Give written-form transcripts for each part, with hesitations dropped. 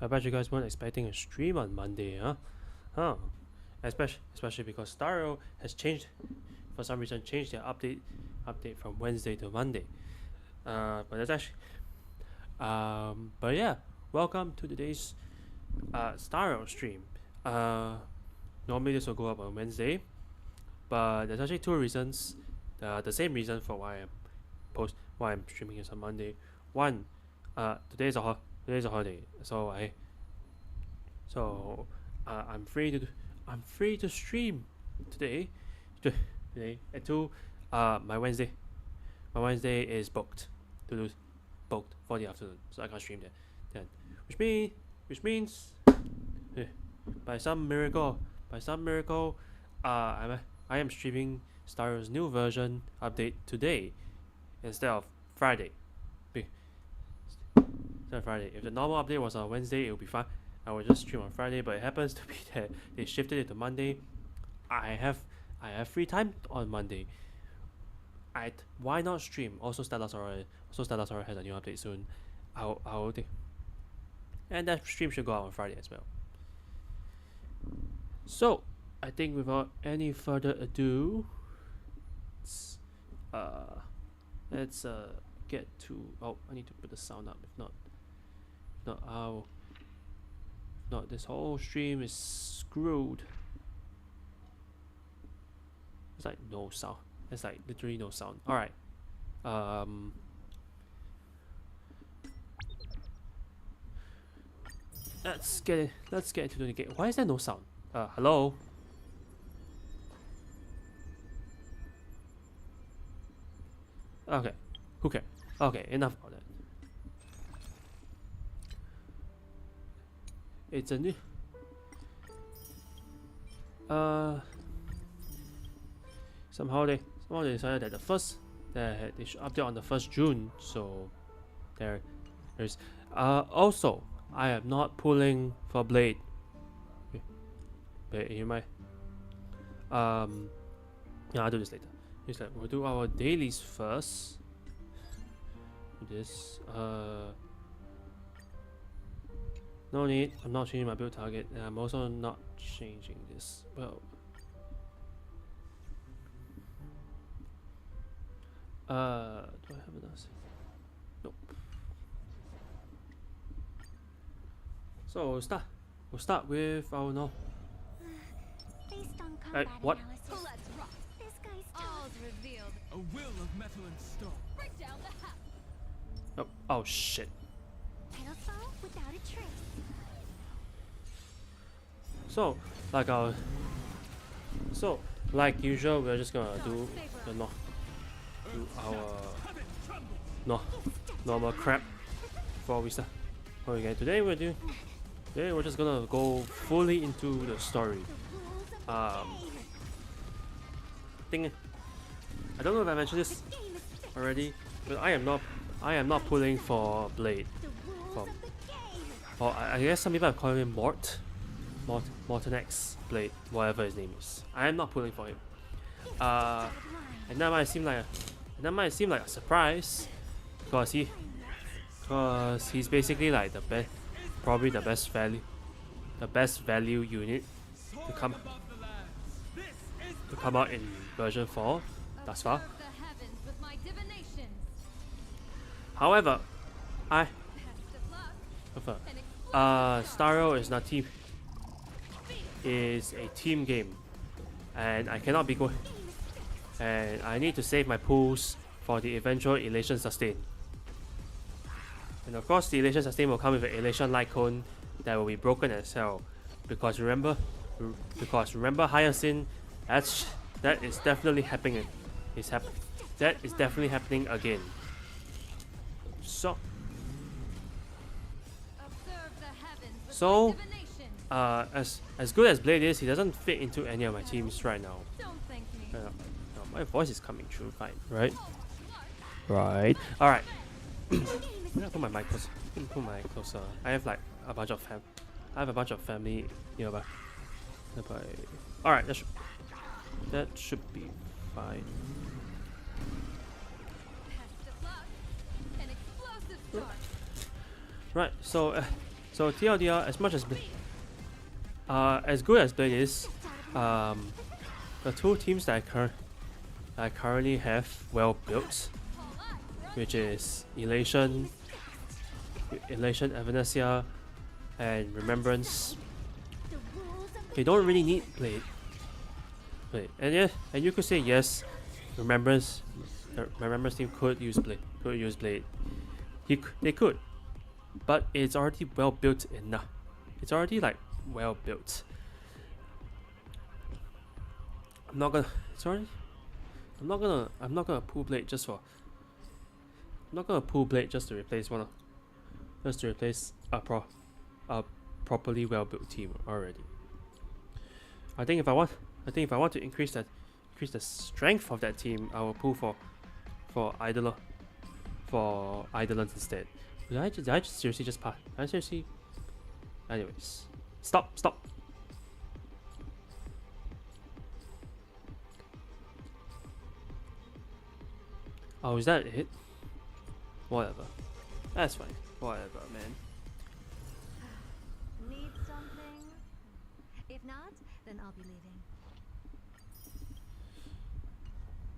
I bet you guys weren't expecting a stream on Monday, huh? Huh. Especially because Star Rail has changed, for some reason, changed their update from Wednesday to Monday. But that's actually, but yeah, welcome to today's Star Rail stream. Normally this will go up on Wednesday, but there's actually two reasons. The same reason for why I'm streaming this on Monday. One, today's a holiday, so I'm free to stream today. And two, my Wednesday is booked for the afternoon, so I can't stream then. Which means by some miracle, I am streaming Star Wars new version update today instead of Friday. If the normal update was on Wednesday, it would be fine. I would just stream on Friday, but it happens to be that they shifted it to Monday. I have free time on Monday. Why not stream? Also, Stella Sora has a new update soon. I'll think, and that stream should go out on Friday as well. So, I think without any further ado, let's get to. Oh, I need to put the sound up. If not, this whole stream is screwed. It's like no sound. It's like literally no sound. All right. Let's get into the game. Why is there no sound? Hello. Okay. Who cares? Okay. Enough about that. It's a new. Somehow they decided that they should update on the 1st June. So there's also I am not pulling for Blade. But you might yeah, I'll do this later. We'll do our dailies first. This no need. I'm not changing my build target, and I'm also not changing this. Well, do I have another? Nope. So we'll start with our no. Based on combat what? analysis, let's rock. This guy's tough. Revealed. A will of metal and stone. Break down the house. Oh shit. Pedestal without a trace. So like usual, we're just gonna do our normal crap before we start. Okay, today we're just gonna go fully into the story. I don't know if I mentioned this already, but I am not pulling for Blade. I guess some people are calling him Mortenex Blade, whatever his name is. I am not pulling for him. And that might seem like a surprise, because he's basically like probably the best value unit to come out in version 4 thus far. However, Star Rail is a team game, and I cannot be going, and I need to save my pools for the eventual Elation Sustain. And of course, the Elation Sustain will come with an Elation Light Cone that will be broken as hell, because remember Hyacinth, that is definitely happening. That is definitely happening again. So, as good as Blade is, he doesn't fit into any of my teams right now. My voice is coming through fine, right? Right. All right. I'm gonna put my mic closer. I have like a bunch of family nearby. All right. That should be fine. Right. So So TLDR, as good as Blade is, the two teams that I currently have well built, which is Elation, Evanesia, and Remembrance. They don't really need Blade. And yeah, and you could say yes, Remembrance team could use Blade. They could, but it's already well built enough. It's already like well built. I'm not gonna pull Blade just for. I'm not gonna pull Blade just to replace a properly well built team already. I think if I want to increase the strength of that team, I will pull for Eidolons instead. Did I just seriously just pass? Did I seriously? Anyways, stop. Oh, is that it? Whatever. That's fine. Whatever, man. Need something? If not, then I'll be leaving.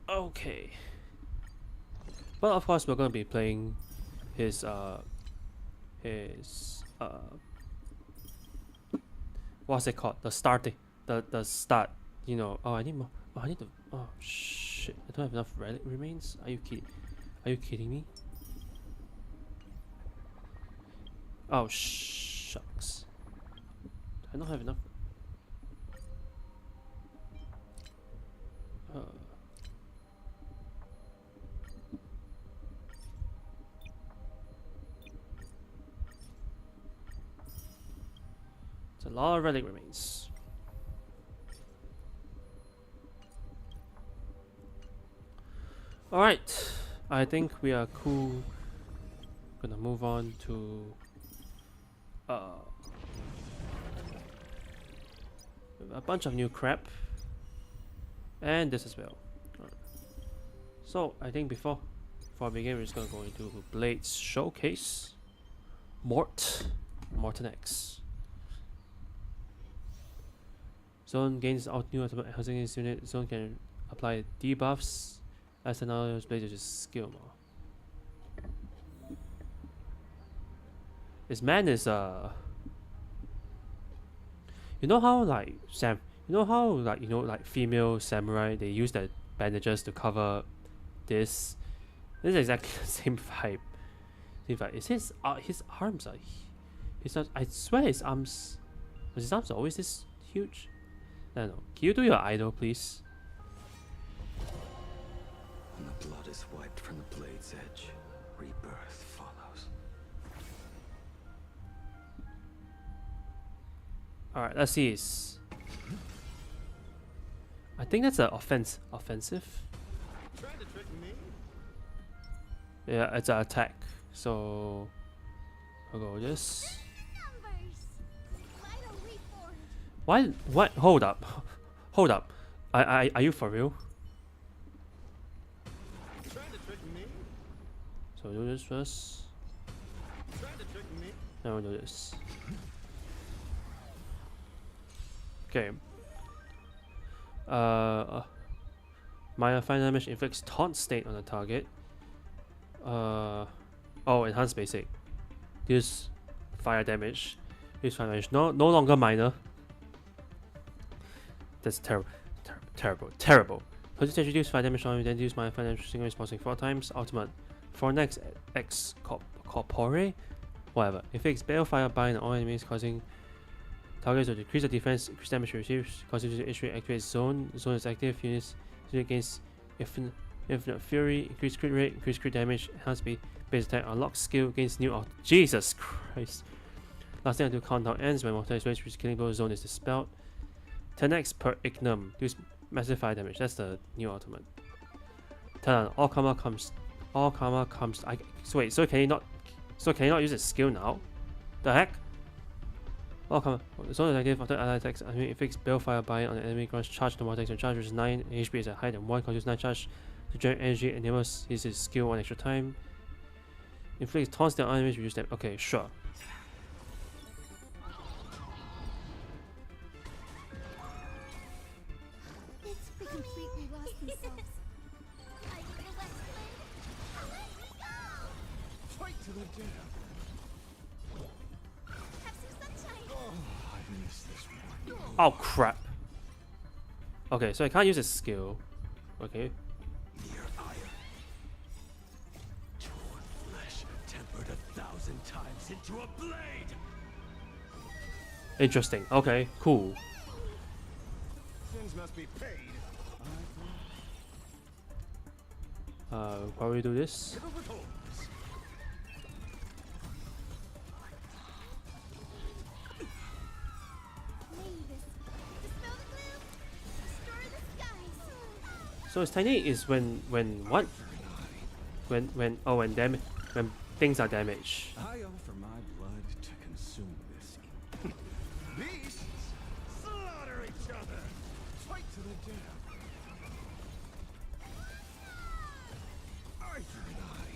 Okay. But of course, we're gonna be playing his what's it called? The start. You know. Oh, I need more. Oh, I need to. Oh shit! I don't have enough relic remains. Are you kidding me? Oh shucks! I don't have enough. It's a lot of relic remains. Alright, I think we are cool. Gonna move on to a bunch of new crap. And this as well. Alright. So I think before I begin, we're just gonna go into Blade's showcase. Morton X. Zone gains new automatic housing in this unit. Zone can apply debuffs as another Blade is just skill more. This man is you know how like female samurai, they use their bandages to cover this. This is exactly the same vibe. Is his arms are I swear his arms are always this huge. I don't know. Can you do your idol, please? When the blood is wiped from the blade's edge, rebirth follows. Alright, let's see his. I think that's an offensive. Trying to trick me? Yeah, it's an attack. So I'll go with this. Why? What? Hold up. Are you for real? Trying to trick me? So do this first. Trying to trick me? Then we'll do this. Okay. Minor fire damage inflicts taunt state on the target. Oh, enhanced basic. Use fire damage. Use fire damage. No longer minor. That's terrible. Put to reduce fire damage on you, then use minor fire damage single responsive 4 times. Ultimate. For next X corpore. Whatever. Inflicts balefire bind on all enemies, causing targets to decrease the defense, increase damage received, causing the HP activates zone. Zone is active. Unit gains infinite fury, increase crit rate, increase crit damage, enhanced base attack, unlock skill, gains new Jesus Christ. Lasting until countdown ends when mortal is raised, which killing blow zone is dispelled. 10x per ignum. Use massive fire damage. That's the new ultimate. Turn on. All karma comes. So wait. So can he not use his skill now? The heck? All karma. Zone is active after allied attacks. I mean, it fixes balefire bind on the enemy. Grants charge to mortal. Charge which is 9. HP is at higher than 1. Consumes 9 charge to generate energy. Enables his skill 1 extra time. Inflicts taunts the enemies. Reduce them. Okay, sure. the dam. Have some sunshine. Oh, I missed this one. Oh crap. Okay, so I can't use his skill. Okay. Near iron. Torn flesh tempered 1,000 times into a blade. Interesting. Okay, cool. Sins must be paid. Why we do this? Cover with holes. Mavis, dispel the gloom. Restore the skies. So his technique is when what? When things are damaged. I offer my blood to consume this ink. Beasts slaughter each other. Fight to the death. Arthur and I.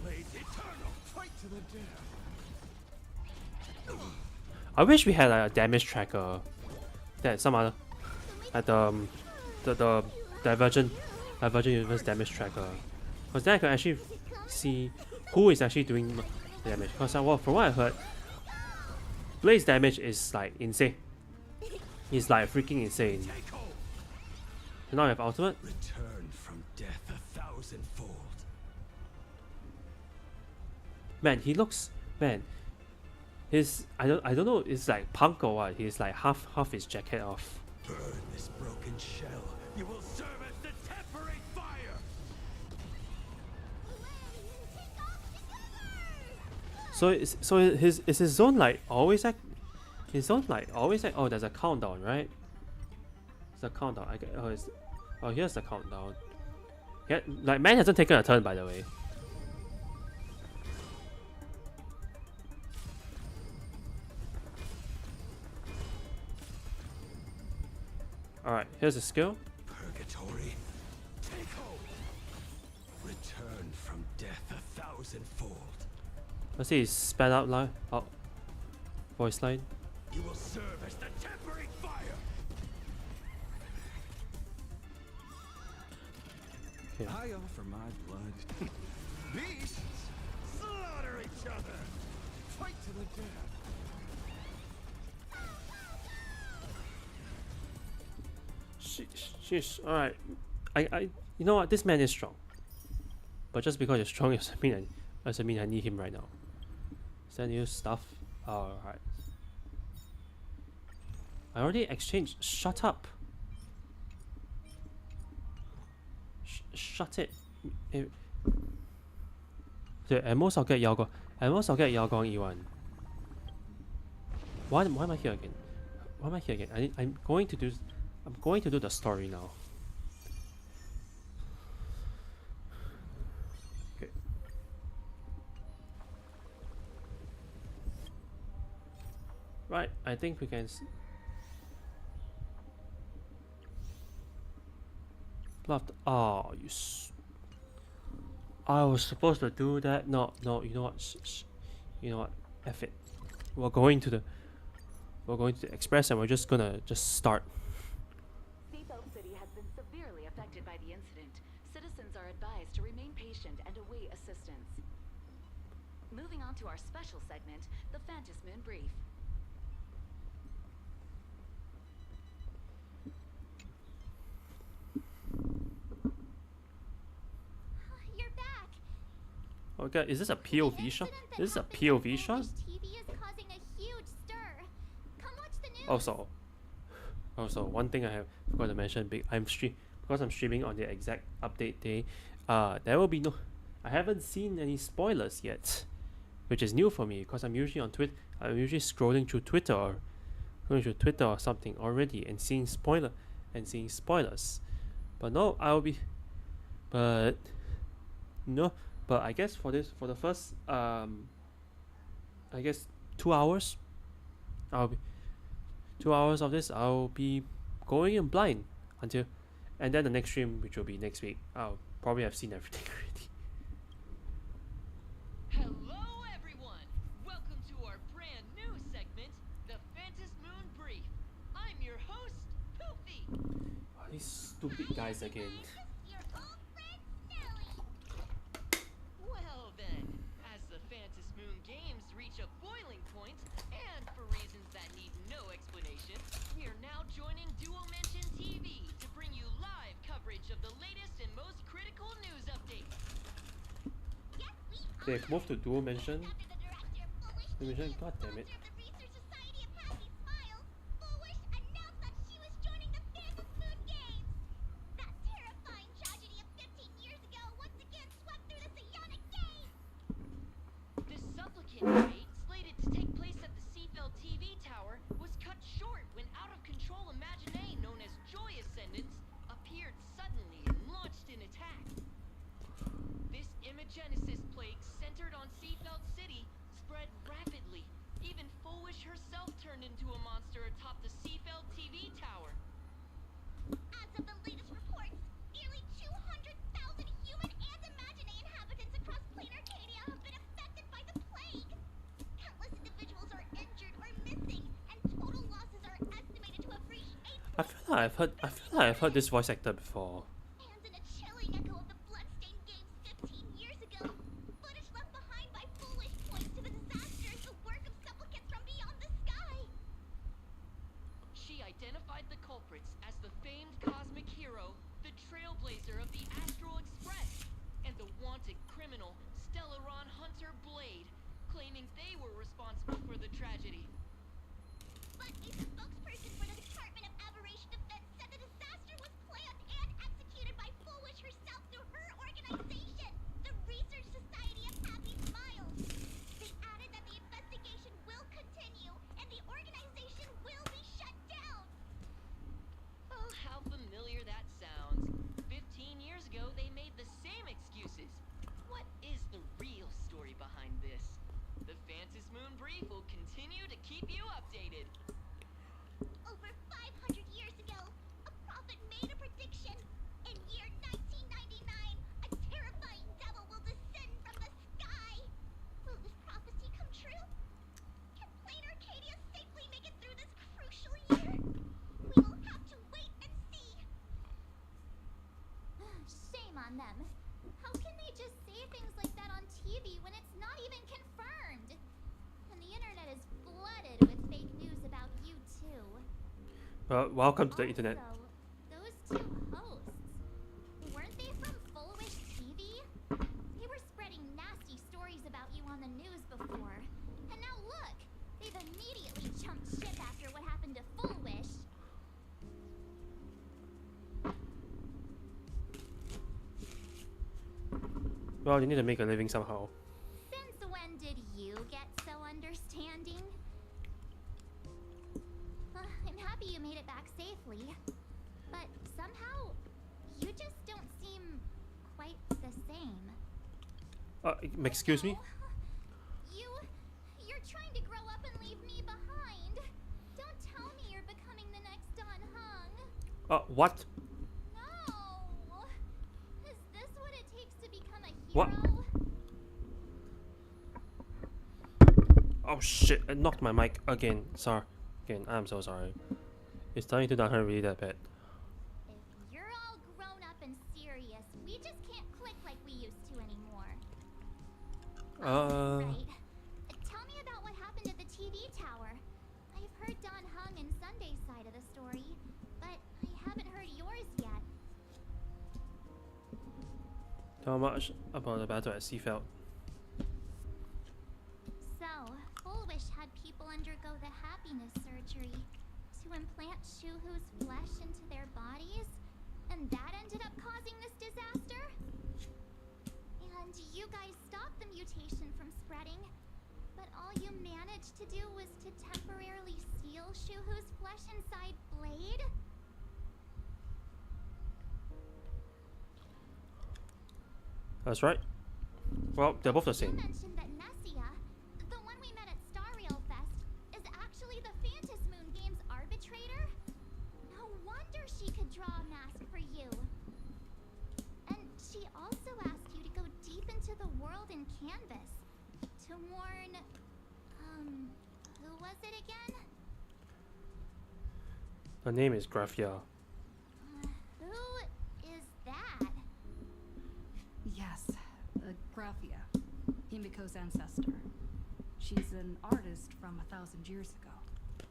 Blades eternal. Fight to the death. I wish we had like, a damage tracker. That some other at the Divergent Universe damage tracker. Because then I can actually see who is actually doing the damage. Because well, from what I heard, Blade's damage is like insane. He's like freaking insane. Take hold. So now we have ultimate. Return from death 1,000-fold. Man, he looks his I don't know, it's like punk or what. He's like half his jacket off. Burn this broken shell. You will serve as the temporary fire. So his is his zone like always like oh, there's a countdown, right? There's a countdown. Here's the countdown. Yeah, like man hasn't taken a turn, by the way. Alright, here's the skill. Purgatory. Take hold. Return from death 1,000-fold. Let's see his sped out line. Oh, voice line. You will serve as the temporary fire. Okay. I offer my blood. Beasts slaughter each other. Fight to the death. Sheesh. Alright. I you know what, this man is strong. But just because he's strong doesn't mean I need him right now. Is there new stuff? Alright. I already exchanged. Shut up. Shut it. So at most I'll get Yao Gong. At most I'll get Yao Gong E1. Why am I here again? Why am I here again? I'm going to do the story now. Okay. Right, I think we can. Left. Oh, I was supposed to do that. No. You know what? You know what? F it. We're going to the express, and we're just gonna start. Seatbelt City has been severely affected by the incident. Citizens are advised to remain patient and await assistance. Moving on to our special segment, the Phantom Moon Brief. You're back. Okay, is this a POV shot? This is a Happened POV on shot? Polish TV is causing a huge stir. Come watch the news. Also, one thing I have forgot to mention, because I'm streaming on the exact update day. There will be no. I haven't seen any spoilers yet, which is new for me because I'm usually on Twitter. I'm usually scrolling through Twitter or something already and seeing spoilers. But no, But I guess for the first I guess 2 hours, 2 hours of this I'll be going in blind and then the next stream, which will be next week, I'll probably have seen everything already. Hello everyone! Welcome to our brand new segment, the Phantom Moon Brief. I'm your host, Poofy. Oh, these stupid guys again. Your old friend Snowy. Well then, They moved to dual mention. After the director of Foolish Dual TV mention. and God damn it. sponsor of the Research Society of Happy Smiles, Foolish announced that she was joining the Phantom Moon Games. That terrifying tragedy of 15 years ago once again swept through the psionic gate. The supplicant raid, slated to take place at the Seafeld TV tower, was cut short when out-of-control Imaginae known as Joy Ascendants appeared suddenly and launched an attack. This Imagenesis plague centered on Seafeld City spread rapidly. Even Foolish herself turned into a monster atop the Seafeld TV tower. As of the latest reports, nearly 200,000 human and Imaginae inhabitants across plain Arcadia have been affected by the plague. Countless individuals are injured or missing, and total losses are estimated to have reached 8. I feel like I've heard this voice actor before. Stands in a chilling echo of the bloodstained games 15 years ago. Footage left behind by Foolish points to the disaster as the work of supplicants from beyond the sky. She identified the culprits as the famed cosmic hero, the trailblazer of the Astral Express, and the wanted criminal Stellaron Hunter Blade, claiming they were responsible for the tragedy. But a spokesperson for the Department of Aberration Defense said the disaster was planned and executed by Foolish herself through her organization, the Research Society of Happy Smiles. They added that the investigation will continue and the organization will be shut down. Oh, how familiar that sounds. 15 years ago, they made the same excuses. What is the real story behind this? The Phantom Moon Brief will continue to keep you updated. Over 500 years ago, a prophet made a prediction. In year 1999, a terrifying devil will descend from the sky. Will this prophecy come true? Can plain Arcadia safely make it through this crucial year? We will have to wait and see. Shame on them. How can they just say things like that on TV when it's not even confirmed? And the internet is flooded with fake news about you too. Well, welcome to the internet. Also, those two hosts, weren't they from Foolish TV? They were spreading nasty stories about you on the news before. And now look, they've immediately jumped ship after what happened to Foolish. Well, you need to make a living somehow. Since when did you get so understanding? I'm happy you made it back safely. But somehow, you just don't seem quite the same. Excuse me? You're trying to grow up and leave me behind. Don't tell me you're becoming the next Don Hung. What? No. Is this what it takes to become a hero? What? Oh shit, I knocked my mic again. Sorry. Again, I'm so sorry. It's starting to down her really that bad. If you're all grown up and serious, we just can't click like we used to anymore. Right. Tell me about what happened at the TV tower. I've heard Don Hung and Sunday's side of the story, but I haven't heard yours yet. How much about the battle at Seafeld? So, Foolish had people undergo the happiness surgery to implant Shuhu's flesh into their bodies, and that ended up causing this disaster? And you guys stopped the mutation from spreading, but all you managed to do was to temporarily seal Shuhu's flesh inside Blade? That's right. Well, they're both the You same. mentioned that Nessia, the one we met at Star Rail Fest, is actually the Phantom Moon Games arbitrator? No wonder she could draw a mask for you. And she also asked you to go deep into the world in Canvas to warn, who was it again? Her name is Graphia. Who is that? Yes, Graphia, Himiko's ancestor. She's an artist from 1,000 years ago.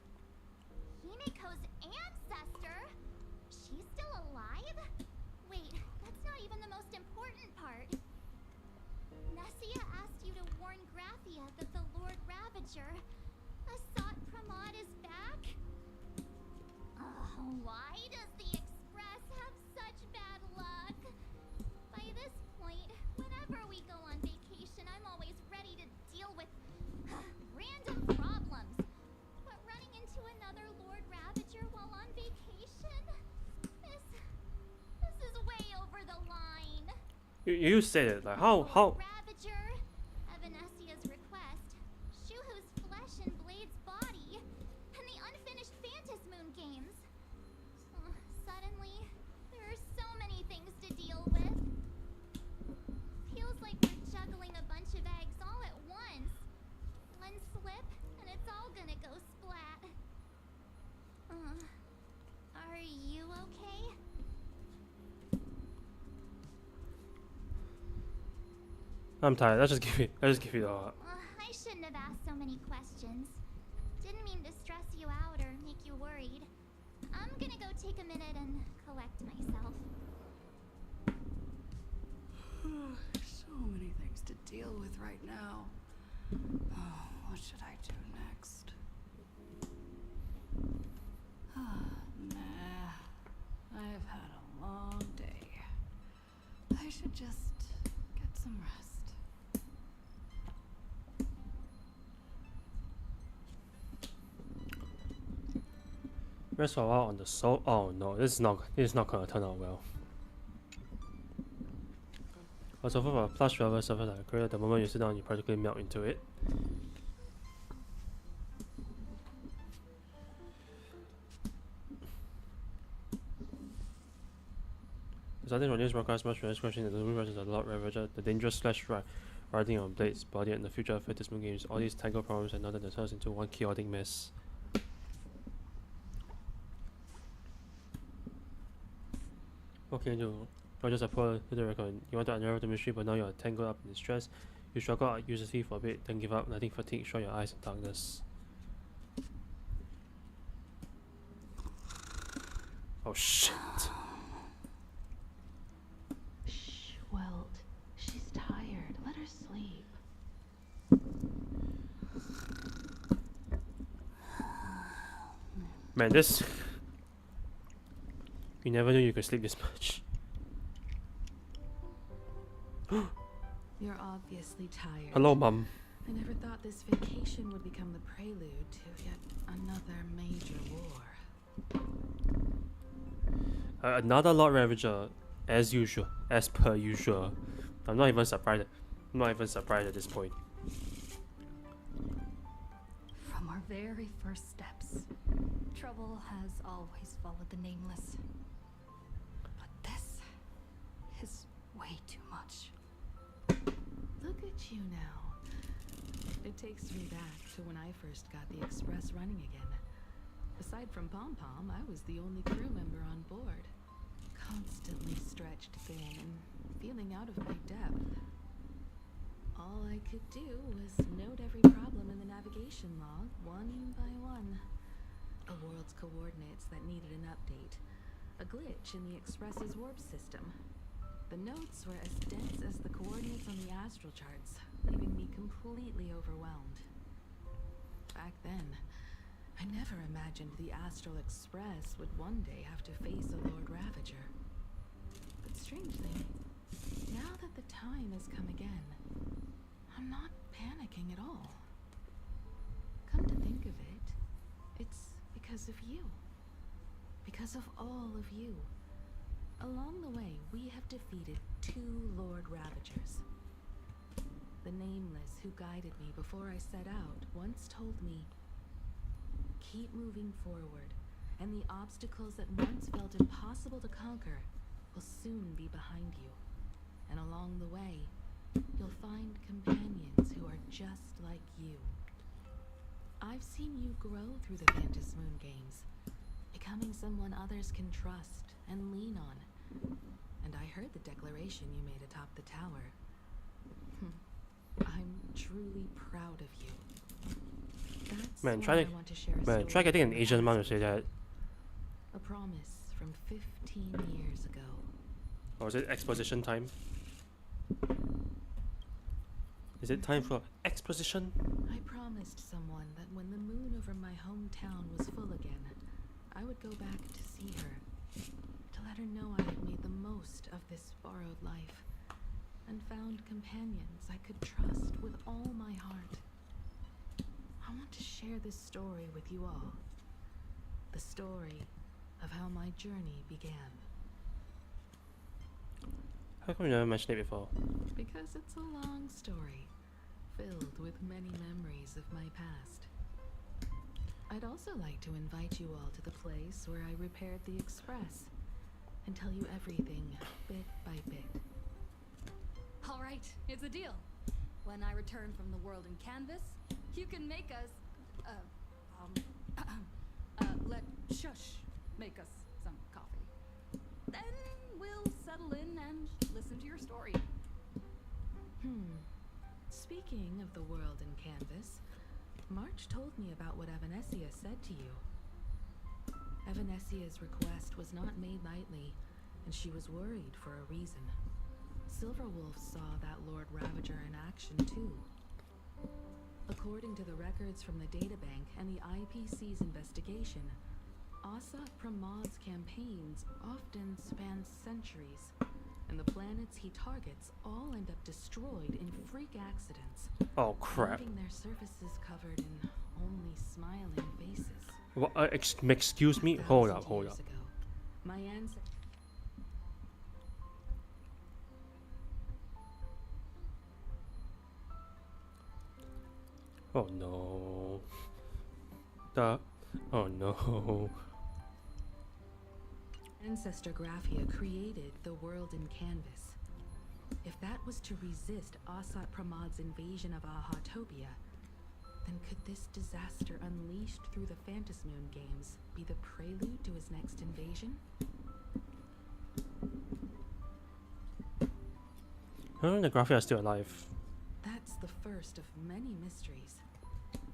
Himiko's ancestor? She's still alive? Wait, that's not even the most important part. Nessia asked you Ravager. Assault Pramod is back? Why does the Express have such bad luck? By this point, whenever we go on vacation, I'm always ready to deal with random problems. But running into another Lord Ravager while on vacation? This is way over the line. You said it like how Ravager, Evanesia's request, Shuhu's flesh and Blade's body, and the unfinished Phantas Moon games. Suddenly, there are so many things to deal with. Feels like we're juggling a bunch of eggs all at once. One slip, and it's all gonna go splat. Are you okay? I'm tired. Let's just give you the I shouldn't have asked so many questions. Didn't mean to stress you out or make you worried. I'm gonna go take a minute and collect myself. So many things to deal with right now. Oh, what should I do next? Nah. I've had a long day. I should just get some rest. rest for a while on the soul. Oh no, this is not gonna turn out well. Also, for a plush velvet surface like acrylic, the moment you sit down, you practically melt into it. Starting from this broadcast, much less question the movie versions of Lord Ravager, the dangerous slash riding on Blade's body, and the future of Phantas Moon games. All these tangled problems and knotted themselves into one chaotic mess. Okay, not just a poor little record. You want to unravel the mystery, but now you're tangled up in distress. You struggle out uselessly for a bit, then give up, letting fatigue show your eyes in darkness. Oh shit. Shh, Welt. She's tired. Let her sleep. Man, this... You never knew you could sleep this much. You're obviously tired. Hello, Mum. I never thought this vacation would become the prelude to yet another major war. Another Lord Ravager, as usual, as per usual. I'm not even surprised. I'm not even surprised at this point. From our very first steps, trouble has always followed the Nameless. But this is way too much. Look at you now. It takes me back to when I first got the Express running again. Aside from Pom Pom, I was the only crew member on board. Constantly stretched thin and feeling out of my depth. All I could do was note every problem in the navigation log, one by one. A world's coordinates that needed an update. A glitch in the Express's warp system. The notes were as dense as the coordinates on the astral charts, leaving me completely overwhelmed. Back then, I never imagined the Astral Express would one day have to face a Lord Ravager. But strangely, now that the time has come again, I'm not panicking at all. Come to think of it, it's because of you. Because of all of you. Along the way, we have defeated 2 Lord Ravagers. The Nameless who guided me before I set out once told me, keep moving forward, and the obstacles that once felt impossible to conquer will soon be behind you. And along the way, you'll find companions who are just like you. I've seen you grow through the Phantas Moon games, becoming someone others can trust and lean on. And I heard the declaration you made atop the tower. I'm truly proud of you. That's Man, why try I want to share a try story getting an with Asian you. man to say that. A promise from 15 years ago. Or is it exposition time? Is it time for exposition? I promise promised someone that when the moon over my hometown was full again, I would go back to see her, to let her know I had made the most of this borrowed life, and found companions I could trust with all my heart. I want to share this story with you all. The story of how my journey began. How come you never mentioned it before? Because it's a long story, filled with many memories of my past. I'd also like to invite you all to the place where I repaired the Express and tell you everything bit by bit. All right, it's a deal. When I return from the world in canvas, you can make us, let Shush make us some coffee. Then we'll settle in and listen to your story. Speaking of the world in canvas, March told me about what Evanessia said to you. Evanessia's request was not made lightly, and she was worried for a reason. Silverwolf saw that Lord Ravager in action too. According to the records from the databank and the IPC's investigation, Asat Pramad's campaigns often span centuries, and the planets he targets all end up destroyed in freak accidents. Oh crap. Leaving their surfaces covered in only smiling faces. What, excuse me? Hold up. My ancestors. Oh no. Oh no. Ancestor Graphia created the world in canvas. If that was to resist Asat Pramad's invasion of Ahatopia, then could this disaster unleashed through the Phantasmoon games be the prelude to his next invasion? How the Graphia is still alive? That's the first of many mysteries.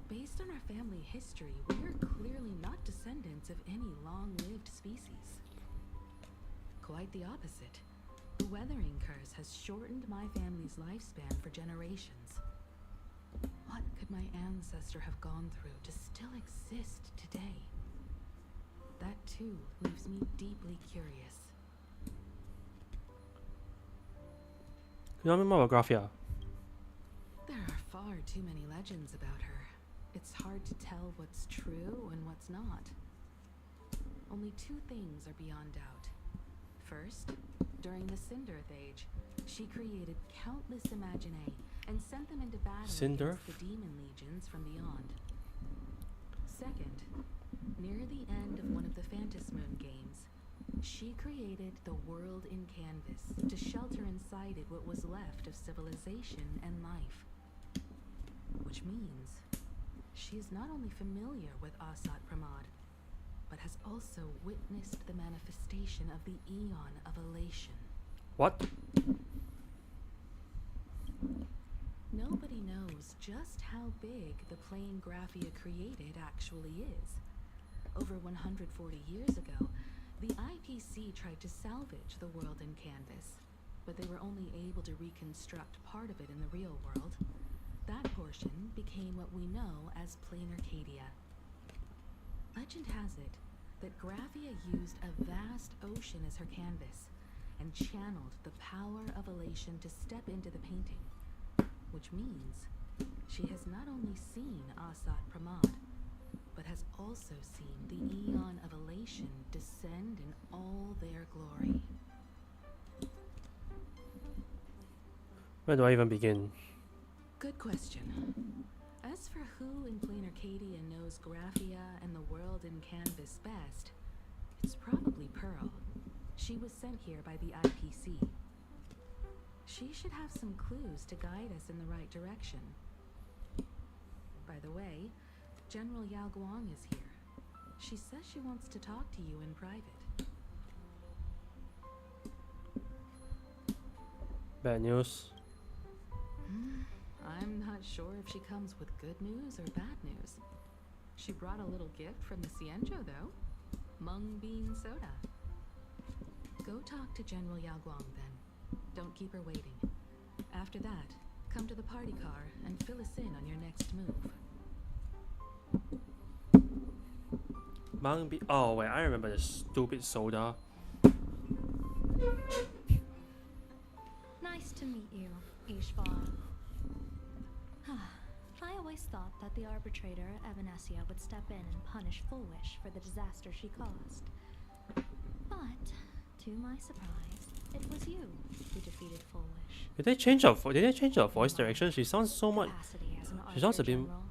Based on our family history, we are clearly not descendants of any long-lived species. Quite the opposite. The weathering curse has shortened my family's lifespan for generations. What could my ancestor have gone through to still exist today? That too leaves me deeply curious. Can you tell me more about Graphia? There are far too many legends about her. It's hard to tell what's true and what's not. Only two things are beyond doubt. First, during the Cinderth Age, she created countless Imaginae and sent them into battle Cinderth? against the demon legions from beyond. Second, near the end of one of the Phantasmoon games, she created the world in canvas to shelter inside it what was left of civilization and life. Which means she is not only familiar with Asat Pramad, but has also witnessed the manifestation of the Eon of Elation. What? Nobody knows just how big the plane Graphia created actually is. Over 140 years ago, the IPC tried to salvage the world in canvas, but they were only able to reconstruct part of it in the real world. That portion became what we know as Plain Arcadia. Legend has it that Graphia used a vast ocean as her canvas and channeled the power of elation to step into the painting, which means she has not only seen Asat Pramad, but has also seen the Eon of Elation descend in all their glory. Where do I even begin? Good question. As for who in Plain Arcadia knows Graphia and the world in canvas best, it's probably Pearl. She was sent here by the IPC. She should have some clues to guide us in the right direction. By the way, General Yao Guang is here. She says she wants to talk to you in private. Bad news. I'm not sure if she comes with good news or bad news. She brought a little gift from the Cienjo, though. Mung bean soda. Go talk to General Yao Guang, then. Don't keep her waiting. After that, come to the party car and fill us in on your next move. Oh wait, I remember the stupid soda. Nice to meet you, Ishvar. I always thought that the arbitrator, Evanesia, would step in and punish Foolish for the disaster she caused. But, to my surprise, it was you who defeated Foolish. Did they change her voice direction? She sounds so much. Capacity as an She sounds a Archer bit. General,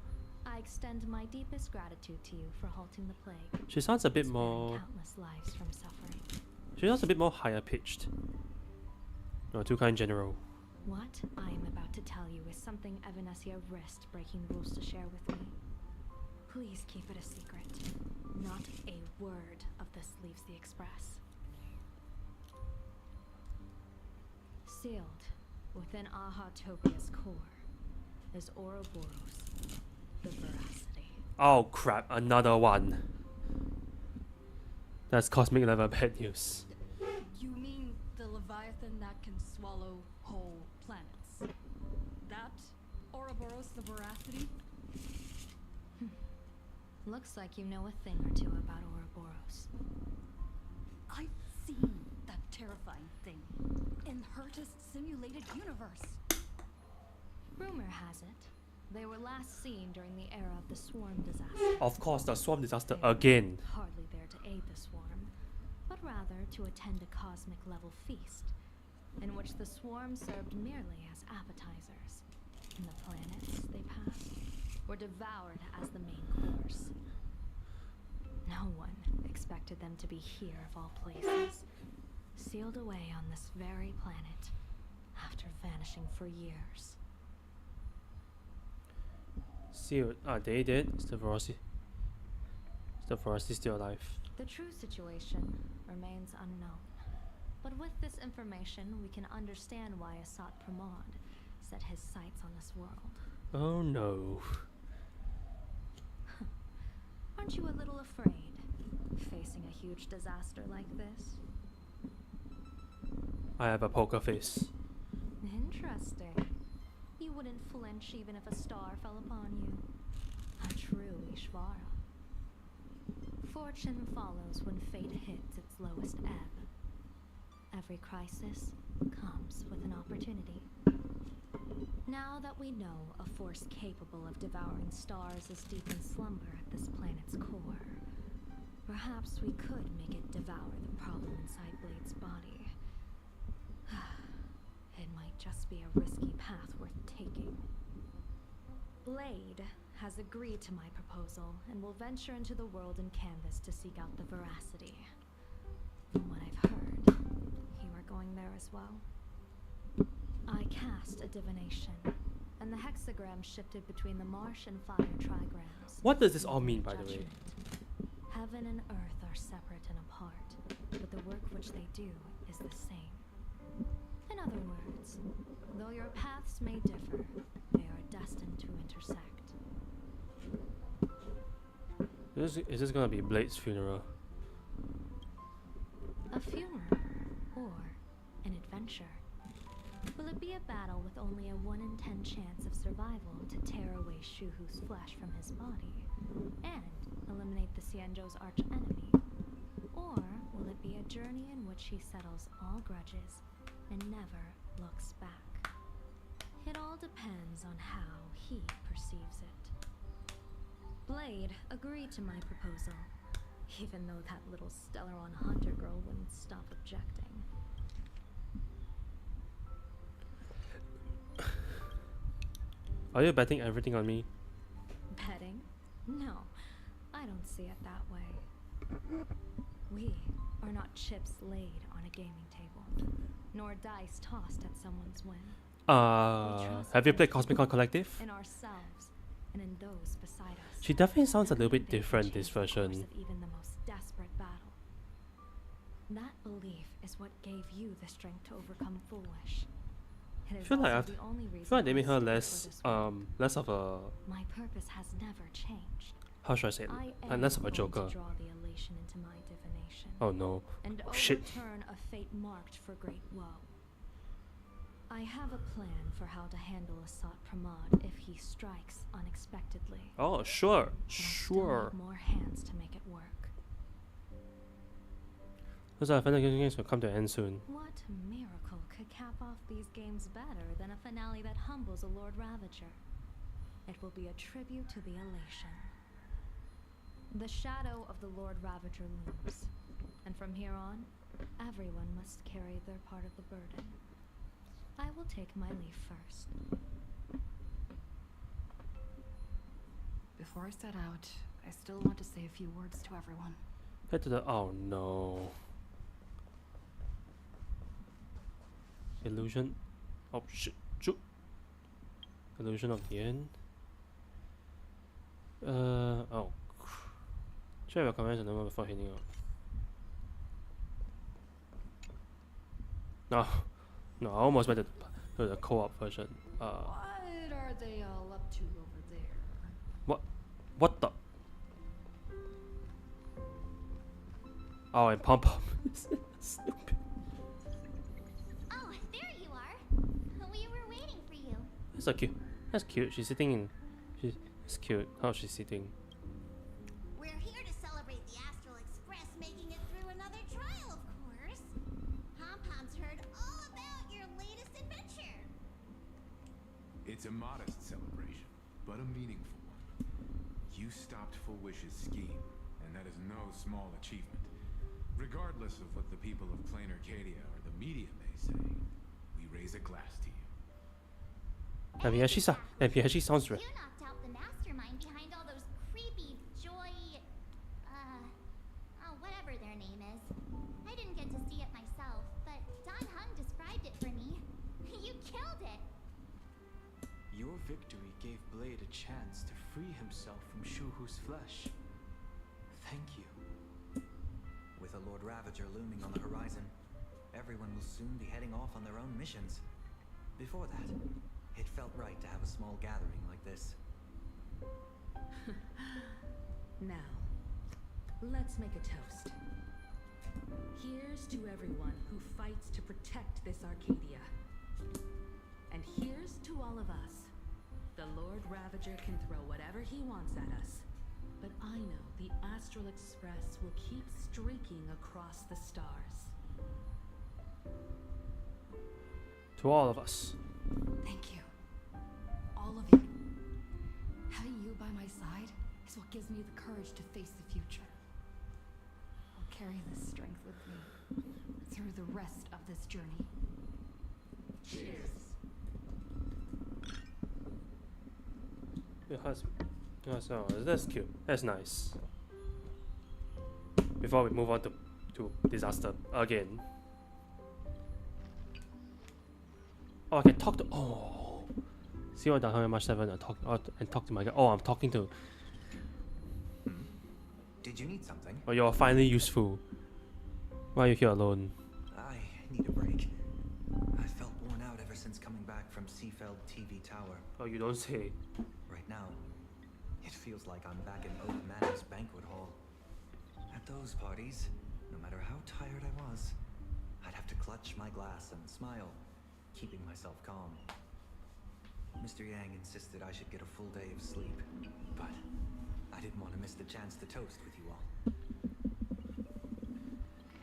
I extend my deepest gratitude to you for halting the plague. She sounds a bit sparing more. countless lives from suffering. She sounds a bit more higher pitched. No, too kind general. What I am about to tell you is something Evanesia risked breaking rules to share with me. Please keep it a secret. Not a word of this leaves the Express. Sealed within Ahatopia's core is Ouroboros, the Veracity. Oh crap! Another one. That's cosmic level bad news. You mean the Leviathan that can swallow whole planets? That Ouroboros the Veracity? Looks like you know a thing or two about Ouroboros. I've seen that terrifying thing in Herta's simulated universe. Rumor has it, they were last seen during the era of the Swarm disaster. Of course, the swarm disaster They were again. hardly there to aid the Swarm, but rather to attend a cosmic level feast, in which the Swarm served merely as appetizers, and the planets they passed were devoured as the main course. No one expected them to be here of all places, sealed away on this very planet, after vanishing for years. Sealed. Are they dead? Is the Veracity still alive? The true situation remains unknown, but with this information we can understand why Asat Pramod set his sights on this world. Oh no. Aren't you a little afraid, facing a huge disaster like this? I have a poker face. Interesting. You wouldn't flinch even if a star fell upon you. A true Ishvara. Fortune follows when fate hits its lowest ebb. Every crisis comes with an opportunity. Now that we know a force capable of devouring stars is deep in slumber at this planet's core, perhaps we could make it devour the problem inside Blade's body. It might just be a risky path worth taking. Blade has agreed to my proposal and will venture into the world in canvas to seek out the Veracity. From what I've heard, you are going there as well. I cast a divination, and the hexagram shifted between the marsh and fire trigrams. What does this all mean, by the way? Judgment. Heaven and earth are separate and apart, but the work which they do is the same. In other words, though your paths may differ, they are destined to intersect. Is this gonna be Blade's funeral? A funeral, or an adventure. Will it be a battle with only a 1 in 10 chance of survival to tear away Shuhu's flesh from his body and eliminate the Xianzhou's arch-enemy? Or will it be a journey in which he settles all grudges and never looks back? It all depends on how he perceives it. Blade agreed to my proposal, even though that little Stellaron hunter girl wouldn't stop objecting. Are you betting everything on me? Betting? No, I don't see it that way. We are not chips laid on a gaming table, nor dice tossed at someone's whim. Have you played Cosmic Con Collective? In ourselves, and in those beside us. She definitely sounds a little bit They different change this the course version. of even the most desperate battle. That belief is what gave you the strength to overcome Foolish. It is Feel like also I've- the only reason I feel like they I made her stood less before this world. less of a, My purpose has never changed. how should I say it? I Like less of a am going joker. to draw the elation into my divination. Oh no. And Oh, shit. overturn a fate marked for great woe. I have a plan for how to handle Asat Pramod if he strikes unexpectedly. Oh, sure, But I still sure. need more hands to make it work. Looks like the games will come to an end soon. What miracle could cap off these games better than a finale that humbles a Lord Ravager? It will be a tribute to the elation. The shadow of the Lord Ravager looms, and from here on, everyone must carry their part of the burden. I will take my leave first. Before I set out, I still want to say a few words to everyone. Head to the. Oh no. Illusion. Oh shit. Shoot. Illusion of the end. Oh. Share your comments and number before hitting out. No. No, I almost went to the co-op version. What are they all up to over there? What the? Oh, and Pom Pom. Stupid. Oh, there you are. We were waiting for you. That's so cute. That's cute. She's sitting in. It's cute how she's sitting. We're here to celebrate the Astral Express making it through another trial, of course. Pom-Pom's heard all about your latest adventure. It's a modest celebration, but a meaningful one. You stopped Full Wish's scheme, and that is no small achievement. Regardless of what the people of Plain Arcadia or the media may say, we raise a glass to you. That actually sounds right. You knocked out the mastermind behind all those creepy joy... whatever their name is. I didn't get to see it myself, but Don Hung described it for me. You killed it! Your victory gave Blade a chance to free himself from Shuhu's flesh. Thank you. With a Lord Ravager looming on the horizon, everyone will soon be heading off on their own missions. Before that, it felt right to have a small gathering like this. Now, let's make a toast. Here's to everyone who fights to protect this Arcadia. And here's to all of us. The Lord Ravager can throw whatever he wants at us. But I know the Astral Express will keep streaking across the stars. To all of us. Thank you. All of you. Having you by my side is what gives me the courage to face the future. I'll carry this strength with me through the rest of this journey. Cheers. So that's cute. That's nice. Before we move on to disaster again. Oh, I can talk to. Oh, see what how much 7 and talk to my guy. Oh, I'm talking to. Did you need something? Oh, you're finally useful. Why are you here alone? I need a break. I felt worn out ever since coming back from Seafeld TV Tower. Oh, you don't say. Right now, it feels like I'm back in Oak Manor's banquet hall. At those parties, no matter how tired I was, I'd have to clutch my glass and smile, keeping myself calm. Mr. Yang insisted I should get a full day of sleep, but I didn't want to miss the chance to toast with you all.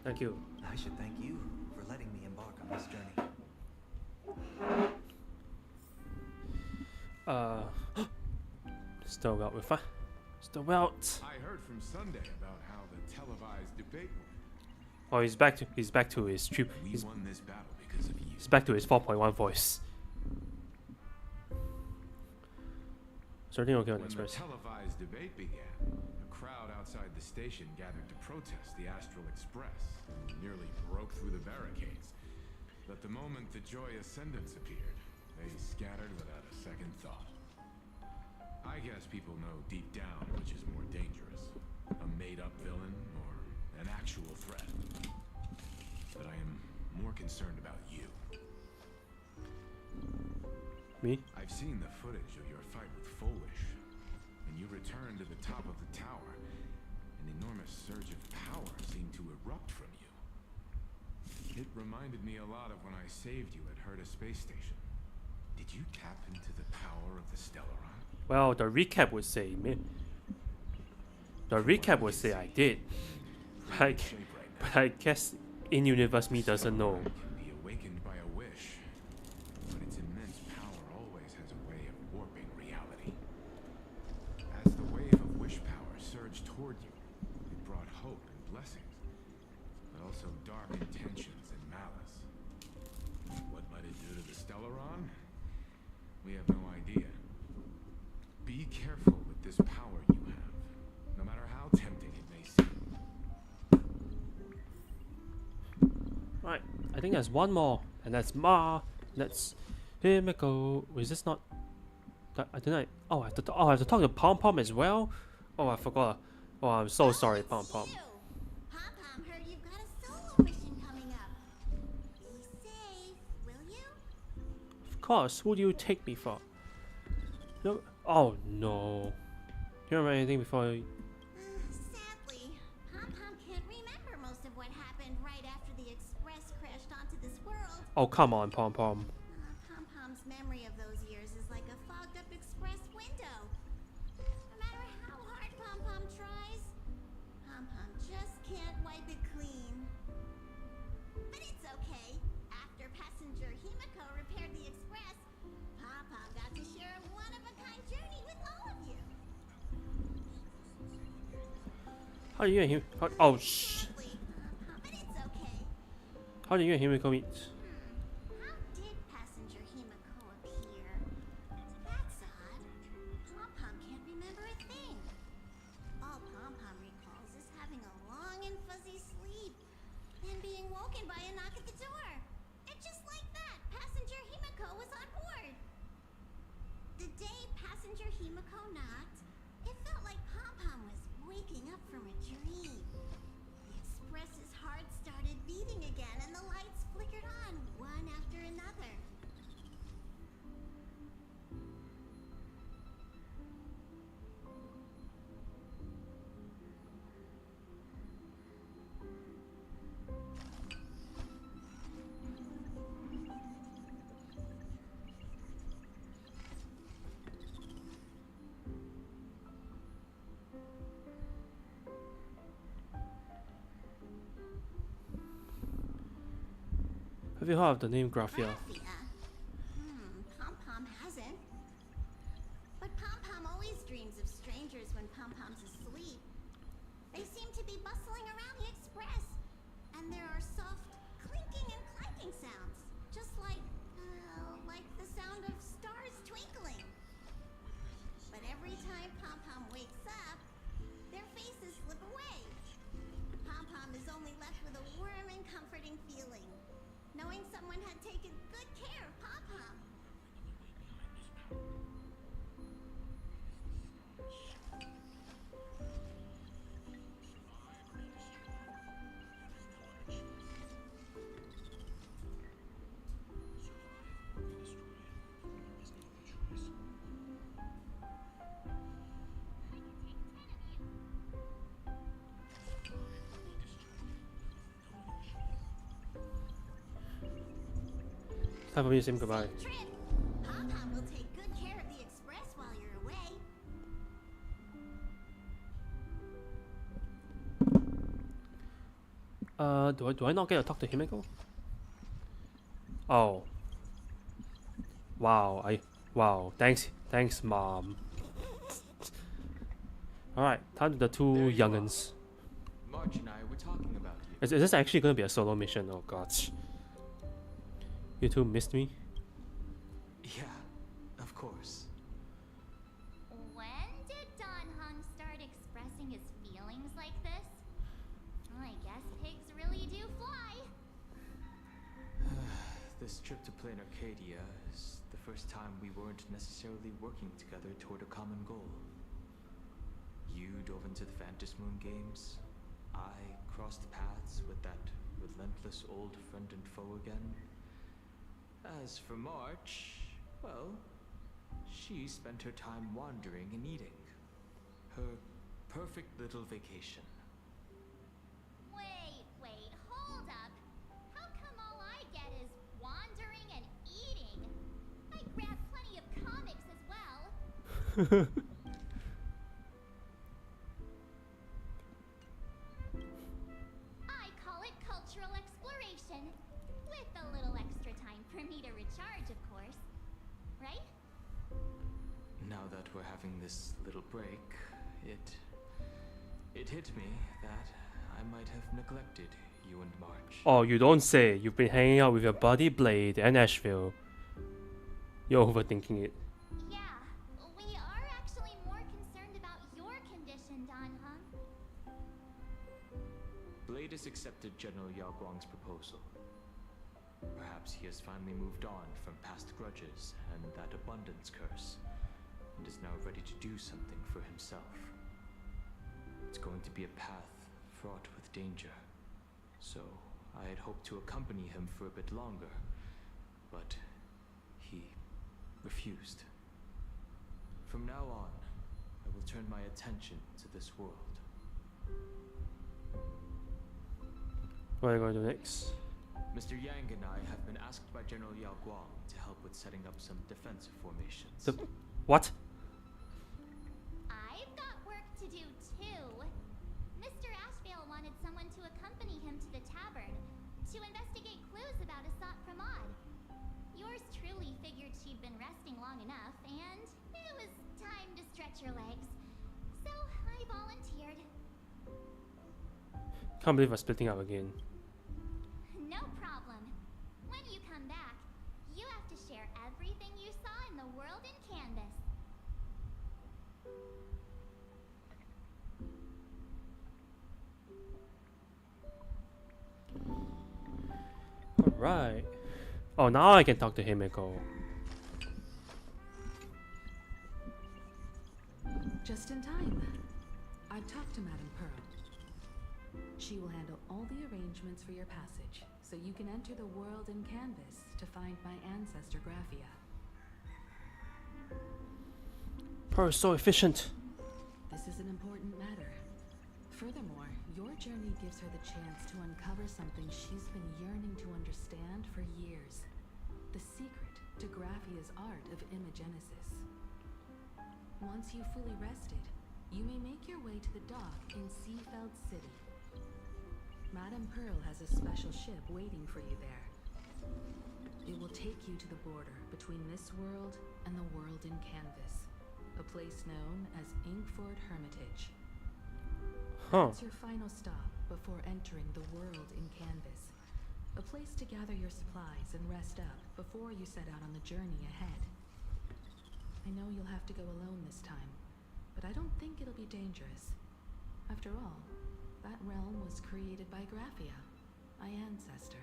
Thank you. I should thank you for letting me embark on this journey. Still out with her. Still out. I heard from Sunday about how the televised debate went. Oh, he's back to his trip. We won this battle because of you. He's back to his 4.1 voice. Certainly okay on When Express. the televised debate began, a crowd outside the station gathered to protest the Astral Express and nearly broke through the barricades. But the moment the Joy Ascendants appeared, they scattered without a second thought. I guess people know deep down which is more dangerous, a made-up villain or an actual threat. But I am more concerned about you. Me? I've seen the footage of your fight with Foolish. When you returned to the top of the tower, an enormous surge of power seemed to erupt from you. It reminded me a lot of when I saved you at Herta Space Station. Did you tap into the power of the Stellaron? Well, the recap would say me. The recap would say I did. But I guess in-universe me doesn't know. Can be awakened by a wish, but its immense power always has a way of warping reality. As the wave of wish power surged toward you, it brought hope and blessings, but also dark intentions and malice. What might it do to the Stellaron? We have no idea. Be careful with this power you have, no matter how tempting it may seem. Right, I think there's one more, and that's Ma. Let's Himiko. Is this not? I didn't. Oh, I have to. Oh, I have to talk to Pom Pom as well. Oh, I forgot. Oh, I'm so sorry, Pom Pom. Pom-Pom heard you've got a solo mission coming up. Be safe, will you? Of course. Who do you take me for? No. Oh no. Do you remember anything before? Sadly, Pom-Pom can't remember most of what happened right after the Express crashed onto this world. Oh, come on, Pom Pom. Pom-Pom's memory of those years is like a fogged-up Express window. No matter how hard Pom-Pom tries, Pom-Pom just can't wipe it clean. But it's okay. After passenger Himiko repaired the Express, Pom-Pom got to share a one-of-a-kind journey with all of you. How do you and him? Oh, shh. Sadly, but it's okay. How do you and Himiko meet? How did passenger Himiko appear? That's odd. Pom-Pom can't remember a thing. All Pom-Pom recalls is having a long and fuzzy sleep, then being woken by a knock at the door. And just like that, passenger Himiko was on board. The day passenger Himiko knocked, it felt like Pom-Pom was waking up from a dream. The Express's heart started beating again, and the lights flickered on one after another. Have you heard of the name Graphia? Pom-Pom hasn't. But Pom-Pom always dreams of strangers when Pom-Pom's asleep. They seem to be bustling around the Express, and there are soft clinking and clanking sounds, just like the sound of stars twinkling. But every time Pom-Pom wakes up, their faces slip away. Pom-Pom is only left with a warm and comforting feeling, knowing someone had taken good care of Pom-Pom. Time for me to say goodbye. Safe trip. Pom-Pom will take good care of the Express while you're away. Do I not get to talk to Himiko? Oh. Wow. Thanks, Mom. All right, time to the two There you young'uns. March and I were talking about you. Is this actually gonna be a solo mission? Oh God. You two missed me. Yeah, of course. When did Don Hung start expressing his feelings like this? I guess pigs really do fly. This trip to Plain Arcadia is the first time we weren't necessarily working together toward a common goal. You dove into the Phantom Moon games. I crossed paths with that relentless old friend and foe again. As for March, well, she spent her time wandering and eating. Her perfect little vacation. Wait, hold up. How come I call it cultural exploration. With a little extra time for me to recharge, of course. Right? Now that we're having this little break, it hit me that I might have neglected you and March. Oh, you don't say. You've been hanging out with your buddy Blade and Asheville. You're overthinking it. Yeah, we are actually more concerned about your condition, Don Hung. Blade has accepted General Yao Guang's proposal. Perhaps he has finally moved on from past grudges and that abundance curse, and is now ready to do something for himself. It's going to be a path fraught with danger, so I had hoped to accompany him for a bit longer, but he refused. From now on, I will turn my attention to this world. What are you going to do next? Mr. Yang and I have been asked by General Yao Guang to help with setting up some defensive formations. What? I've got work to do too. Mr. Ashvale wanted someone to accompany him to the tavern to investigate clues about Asat Pramod. Yours truly figured she'd been resting long enough, and it was time to stretch her legs. So I volunteered. Can't believe we're splitting up again. No problem. When you come back, you have to share everything you saw in the world in Canvas. Alright. Oh, now I can talk to Himeko. Just in time. I've talked to Madame Pearl. She will handle all the arrangements for your passage, so you can enter the world in Canvas to find my ancestor Graphia. Pearl is so efficient. This is an important matter. Furthermore, your journey gives her the chance to uncover something she's been yearning to understand for years. The secret to Graphia's art of imagenesis. Once you've fully rested, you may make your way to the dock in Seafeld City. Madame Pearl has a special ship waiting for you there. It will take you to the border between this world and the world in Canvas, a place known as Inkford Hermitage. Huh. It's your final stop before entering the world in Canvas, a place to gather your supplies and rest up before you set out on the journey ahead. I know you'll have to go alone this time, but I don't think it'll be dangerous. After all, that realm was created by Graphia, my ancestor.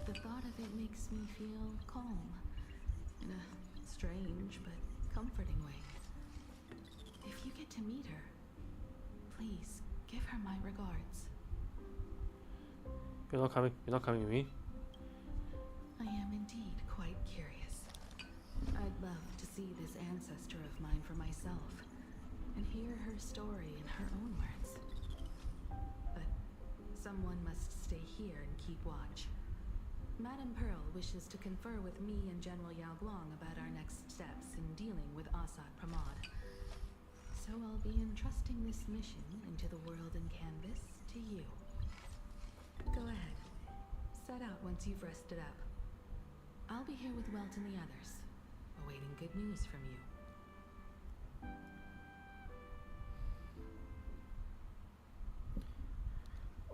The thought of it makes me feel calm, in a strange but comforting way. If you get to meet her, please give her my regards. You're not coming with me? I am indeed quite curious. I'd love to see this ancestor of mine for myself, and hear her story in her own words. But someone must stay here and keep watch. Madame Pearl wishes to confer with me and General Yao Guang about our next steps in dealing with Asat Pramod. So I'll be entrusting this mission into the world in Canvas to you. Go ahead. Set out once you've rested up. I'll be here with Welt and the others, awaiting good news from you.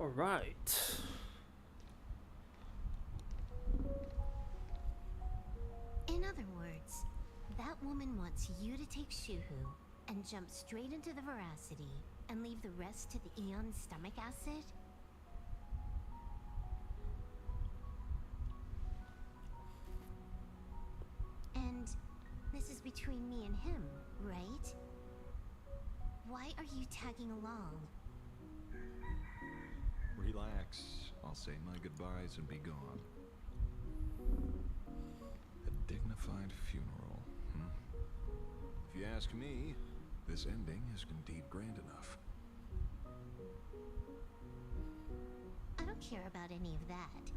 Alright. In other words, that woman wants you to take Shuhu and jump straight into the Veracity and leave the rest to the Aeon stomach acid? And this is between me and him, right? Why are you tagging along? Relax. I'll say my goodbyes and be gone. A dignified funeral, If you ask me, this ending is indeed grand enough. I don't care about any of that.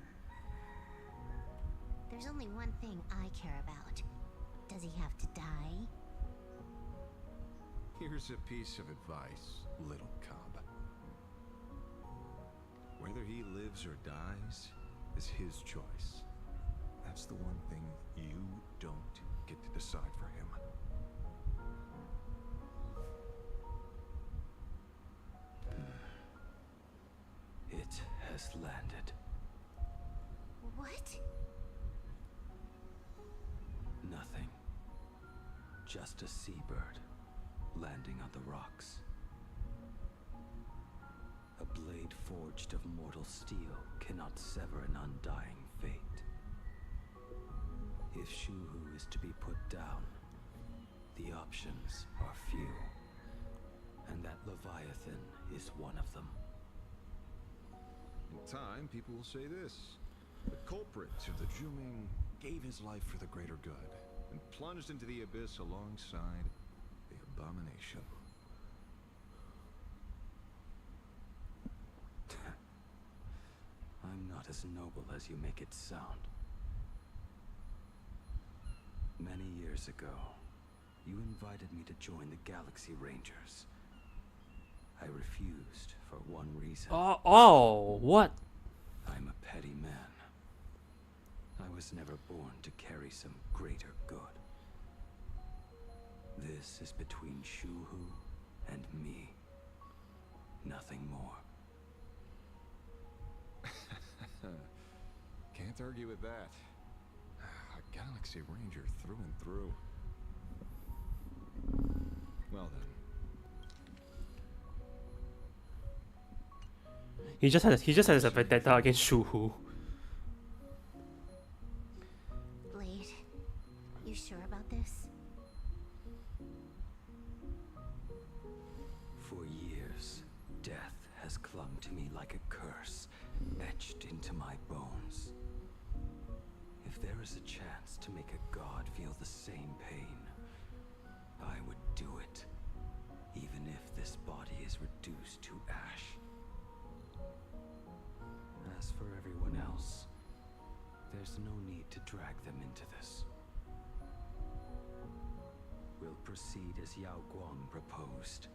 There's only one thing I care about. Does he have to die? Here's a piece of advice, little cub. Whether he lives or dies is his choice. That's the one thing you don't get to decide for him. It has landed. What? Nothing. Just a seabird landing on the rocks. A blade forged of mortal steel cannot sever an undying fate. If Shuhu is to be put down, the options are few, and that Leviathan is one of them. In time, people will say this. The culprit of the Juming gave his life for the greater good and plunged into the abyss alongside the abomination. I'm not as noble as you make it sound. Many years ago, you invited me to join the Galaxy Rangers. I refused for one reason. Oh, what? I'm a petty man. I was never born to carry some greater good. This is between Shuhu and me. Nothing more. Can't argue with that. A Galaxy Ranger through and through. Well then. He just has a vendetta against Shuhu. Blade, you sure about this? For years, death has clung to me like a curse, etched into my bones. If there is a chance to make a god feel the same pain, I would do it, even if this body is reduced to ash. As for everyone else, there's no need to drag them into this. We'll proceed as Yao Guang proposed.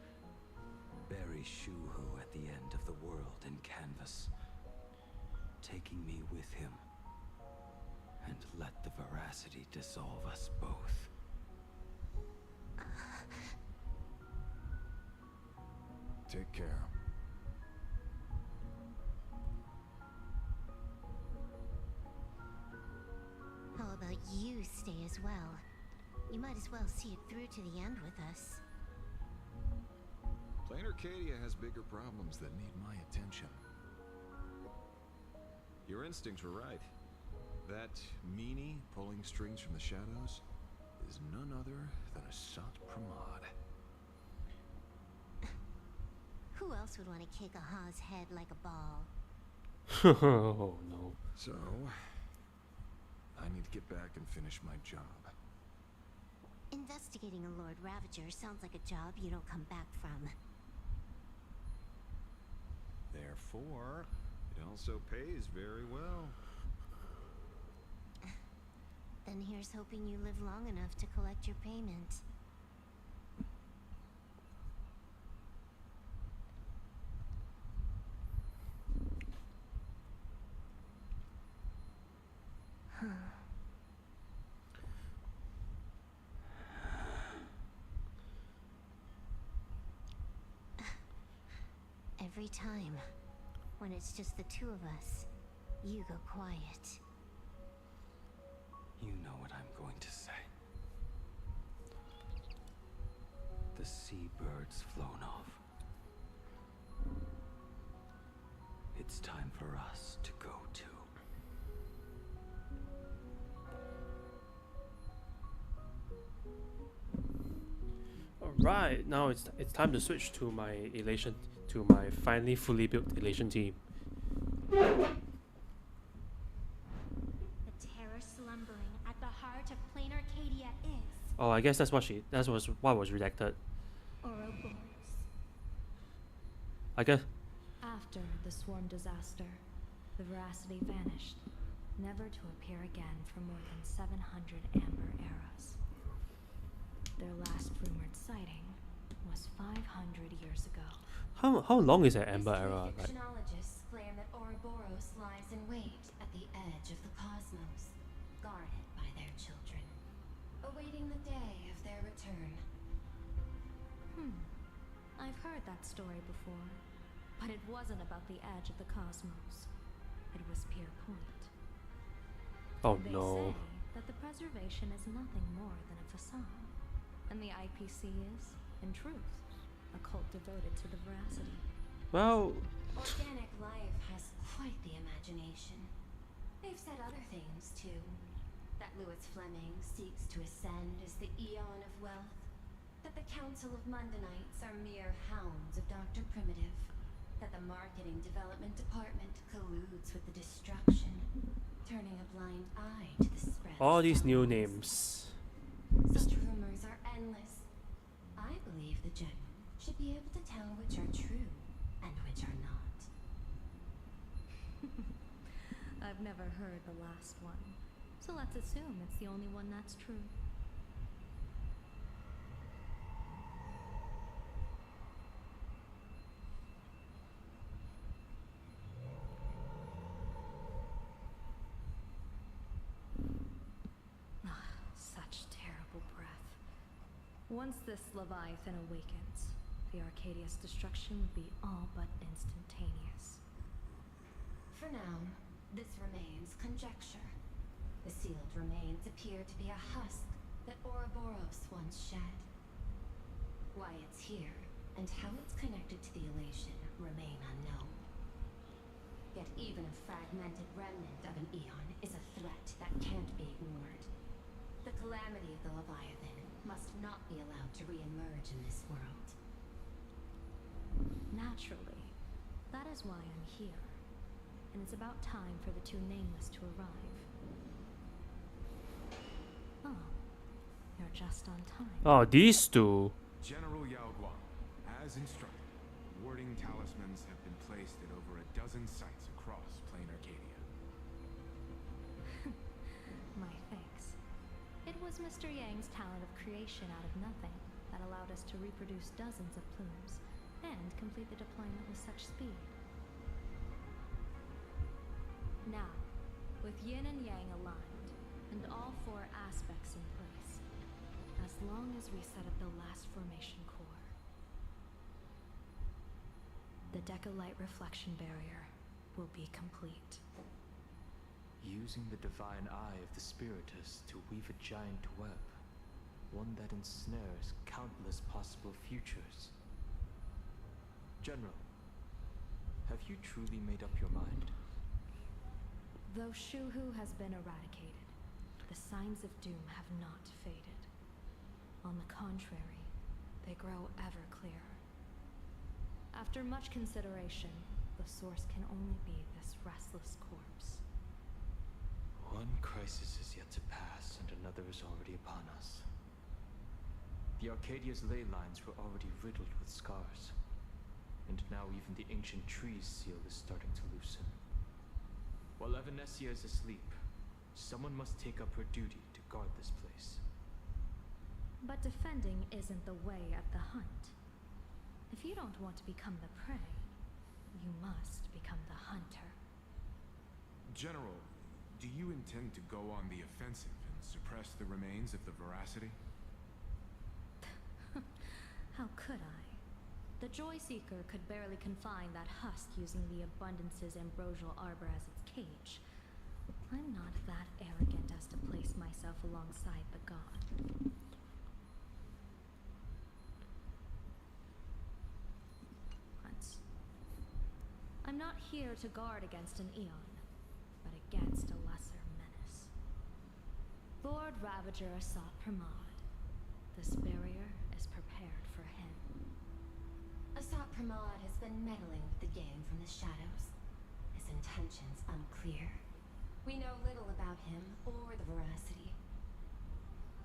Bury Shuhu at the end of the world in canvas, taking me with him, and let the veracity dissolve us both. Take care. How about you stay as well? You might as well see it through to the end with us. Plain Arcadia has bigger problems that need my attention. Your instincts were right. That meanie pulling strings from the shadows is none other than a Sat Pramod. Who else would want to kick a Ha's head like a ball? Oh no. So, I need to get back and finish my job. Investigating a Lord Ravager sounds like a job you don't come back from. Therefore, it also pays very well. Then here's hoping you live long enough to collect your payment. Every time, when it's just the two of us, you go quiet. You know what I'm going to say. The seabird's flown off. It's time for us to go too. Alright, now it's time to switch to my finally fully built elation team. The terror slumbering at the heart of plain Arcadia is Oh, I guess that was what was redacted. Ouroboros. I guess. After the swarm disaster, the veracity vanished, never to appear again for more than 700 amber eras. Their last rumored sighting was 500 years ago. How long is that Amber Era? Like, Fictionologists claim that Ouroboros lies in wait at the edge of the cosmos, guarded by their children, awaiting the day of their return. I've heard that story before, but it wasn't about the edge of the cosmos. It was Pier Point. oh They no. say that the preservation is nothing more than a facade, and the IPC is, in truth, a cult devoted to the veracity. Well, Organic life has quite the imagination. They've said other things too. That Louis Fleming seeks to ascend as the Eon of Wealth. That the Council of Mundanites are mere hounds of Dr. Primitive. That the Marketing Development Department colludes with the destruction, turning a blind eye to the spread. all of these new violence. names. Such rumors are endless. I believe the General should be able to tell which are true and which are not. I've never heard the last one, so let's assume it's the only one that's true. Such terrible breath. Once this Leviathan awakens, the Arcadia's destruction would be all but instantaneous. For now, this remains conjecture. The sealed remains appear to be a husk that Ouroboros once shed. Why it's here, and how it's connected to the elation, remain unknown. Yet even a fragmented remnant of an eon is a threat that can't be ignored. The calamity of the Leviathan must not be allowed to re-emerge in this world. Naturally. That is why I'm here. And it's about time for the two nameless to arrive. Oh, you're just on time. Oh, these two. General Yao Guang, as instructed, warding talismans have been placed at over a dozen sites across Plain Arcadia. My thanks. It was Mr. Yang's talent of creation out of nothing that allowed us to reproduce dozens of plumes and complete the deployment with such speed. Now, with yin and yang aligned, and all four aspects in place, as long as we set up the last formation core, the Decalite reflection barrier will be complete. Using the divine eye of the Spiritus to weave a giant web, one that ensnares countless possible futures. General, have you truly made up your mind? Though Shuhu has been eradicated, the signs of doom have not faded. On the contrary, they grow ever clearer. After much consideration, the source can only be this restless corpse. One crisis is yet to pass, and another is already upon us. The Arcadia's ley lines were already riddled with scars, and now even the ancient trees seal is starting to loosen. While Evanesia is asleep, someone must take up her duty to guard this place. But defending isn't the way of the hunt. If you don't want to become the prey, you must become the hunter. General, do you intend to go on the offensive and suppress the remains of the veracity? How could I? The Joy Seeker could barely confine that husk using the Abundance's ambrosial arbor as its cage. I'm not that arrogant as to place myself alongside the god. Once. I'm not here to guard against an Eon, but against a lesser menace. Lord Ravager sought Pramod. This barrier is prepared for him. Asat Pramod has been meddling with the game from the shadows. His intentions unclear. We know little about him or the veracity.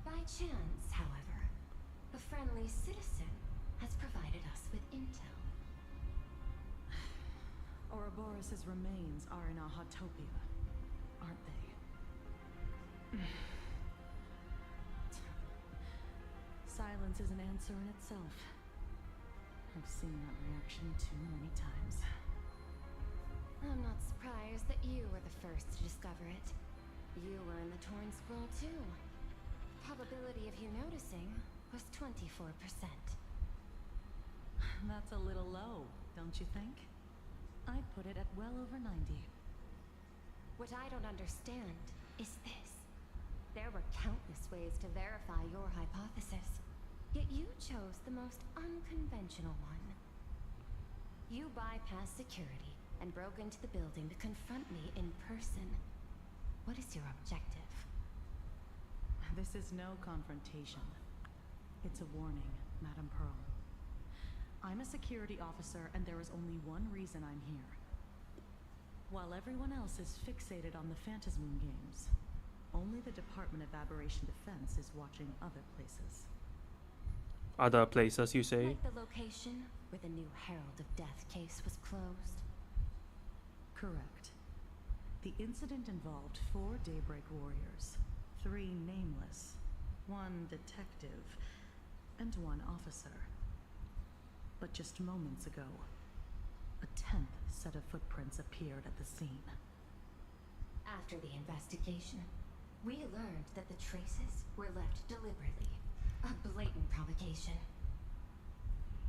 By chance, however, a friendly citizen has provided us with intel. Ouroboros' remains are in Ahotopia, aren't they? Silence is an answer in itself. I've seen that reaction too many times. I'm not surprised that you were the first to discover it. You were in the torn scroll too. Probability of you noticing was 24%. That's a little low, don't you think? I'd put it at well over 90. What I don't understand is this. There were countless ways to verify your hypothesis, yet you chose the most unconventional one. You bypassed security and broke into the building to confront me in person. What is your objective? This is no confrontation. It's a warning, Madam Pearl. I'm a security officer, and there is only one reason I'm here. While everyone else is fixated on the Phantasmoon games, only the Department of Aberration Defense is watching other places. Other places, you say? Like the location where the new Herald of Death case was closed? Correct. The incident involved 4 Daybreak Warriors, 3 nameless, 1 detective, and 1 officer. But just moments ago, a 10th set of footprints appeared at the scene. After the investigation, we learned that the traces were left deliberately. A blatant provocation.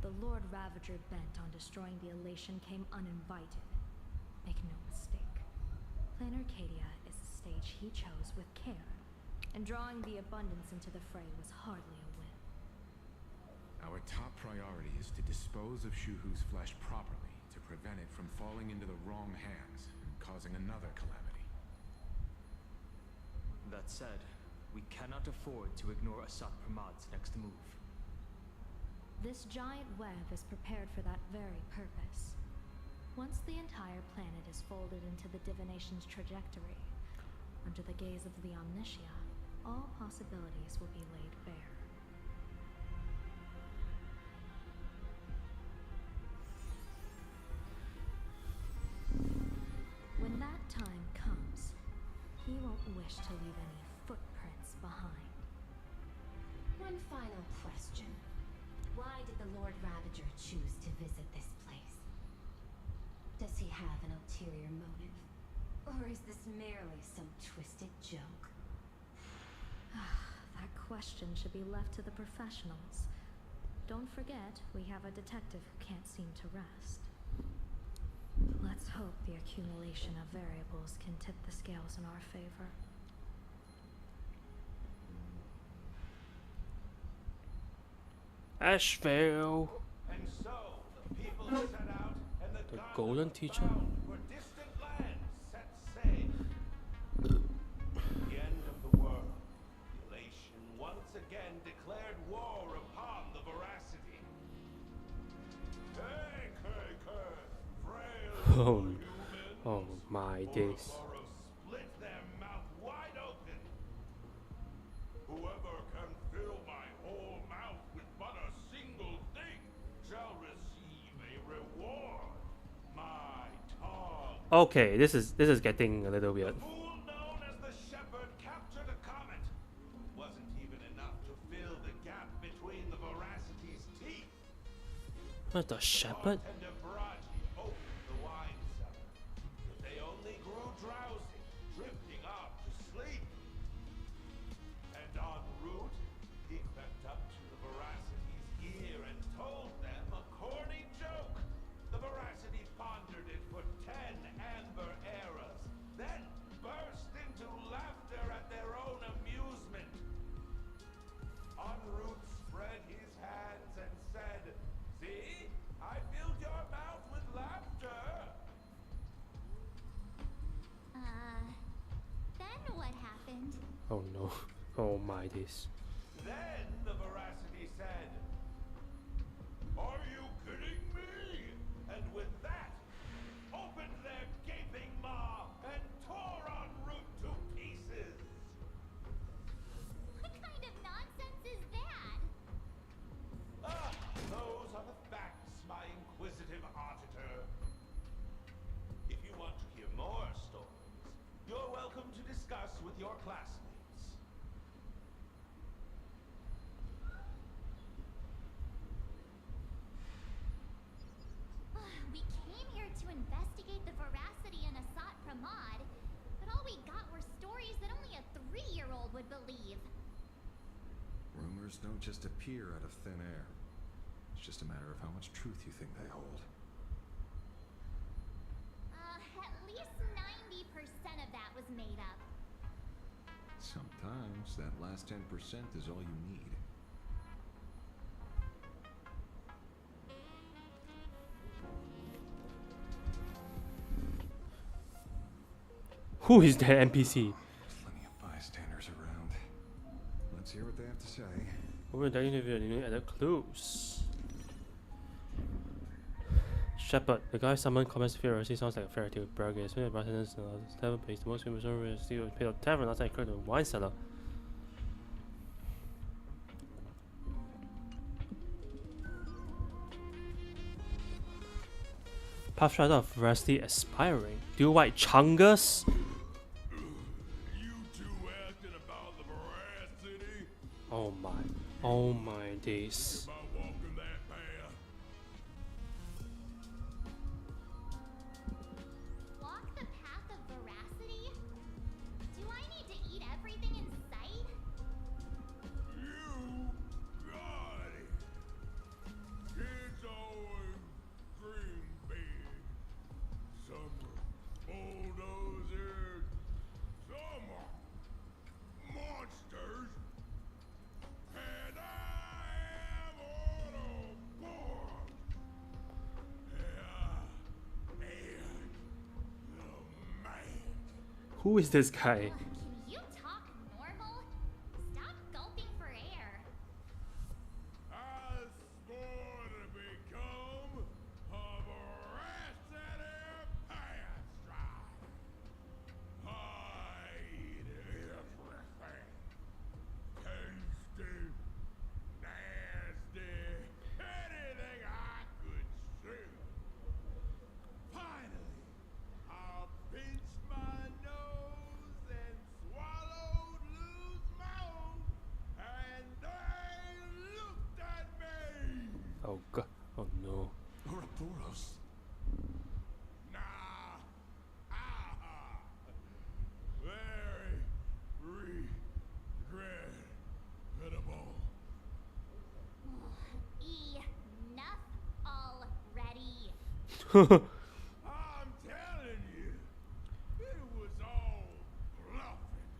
The Lord Ravager bent on destroying the Elation came uninvited. Make no mistake. Plan Arcadia is the stage he chose with care, and drawing the Abundance into the fray was hardly a win. Our top priority is to dispose of Shuhu's flesh properly to prevent it from falling into the wrong hands and causing another calamity. That said, we cannot afford to ignore Asat Pramad's next move. This giant web is prepared for that very purpose. Once the entire planet is folded into the divination's trajectory, under the gaze of the Omnitia, all possibilities will be laid bare. When that time comes, he won't wish to leave any footprints behind. One final question. Why did the Lord Ravager choose to visit this place? Does he have an ulterior motive? Or is this merely some twisted joke? That question should be left to the professionals. Don't forget, we have a detective who can't seem to rest. Let's hope the accumulation of variables can tip the scales in our favor. Ashvale, And so, the people set out, and the the gods Golden Teacher. bound for distant lands set sail. The end of the world. The Elation once again declared war upon the Veracity. Frail Oh, humans. oh my days. Ouroboros split their mouth wide open. Whoever can fill my whole mouth with but a single thing shall receive a reward. My tongue. Okay, this is getting a little weird. The fool known as the Shepherd captured a comet. Wasn't even enough to fill the gap between the Veracity's teeth. What, the shepherd? Bartender Baraji opened the wine cellar. But they only grew drowsy, drifting off to sleep. And en route, he crept up to the Veracity's ear and told them a corny joke. The Veracity pondered it for 10 amber eras, then burst into laughter at their own amusement. En route spread his hands and said, "See, I filled your mouth with laughter." Then what happened? Oh no. Oh my days. Then the Veracity said, "Are you kidding me?" And with that, opened their gaping maw and tore en route to pieces. What kind of nonsense is that? Ah, those are the facts, my inquisitive auditor. If you want to hear more stories, you're welcome to discuss with your classmates. powers don't just appear out of thin air. It's just a matter of how much truth you think they hold. At least 90% of that was made up. Sometimes that last 10% is all you need. Who is that NPC? Plenty of bystanders around. Let's hear what they have to say. Over the interview, you added clues. Shepherd, the guy summoned comments furiously sounds like a fairy tale. Burgess, when the bartenders tavern place, the most famous owner is still paid off tavern outside including a wine cellar. Path Strider of Veracity aspiring. Do white chungus? You two acting about the veracity? Oh my days. About walking that path? Walk the path of veracity? Do I need to eat everything in sight? You got it. Kids always dream big. Some are bulldozers, some are monsters, and I am on board. And I am the man. Who is this guy? Can you talk normal? Stop gulping for air. I swore to become a veracity path strider. I eat everything. Tasty, nasty, anything I could see. Finally, I pinched my nose and swallowed loose mouth, and they looked at me. Oh god. Oh no. Ouroboros. Nah, very regrettable. Enough already. I'm telling you, it was all bluffing.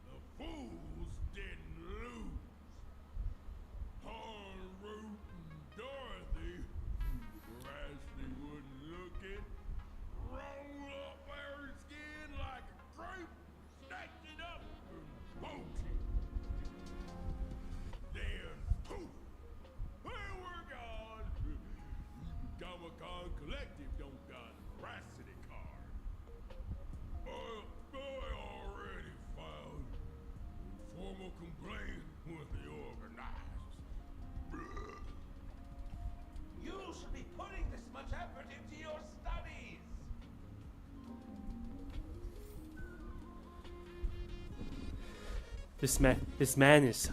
The fools didn't lose. Root and Dorothy, Veracity wouldn't look it, roll up her skin like a grape, snatched it up and poached it. Then, poof, they were gone. Comic-Con Collective don't got a Veracity card. I already filed a formal complaint with the organizers. You should be putting this much effort into your studies. This man is.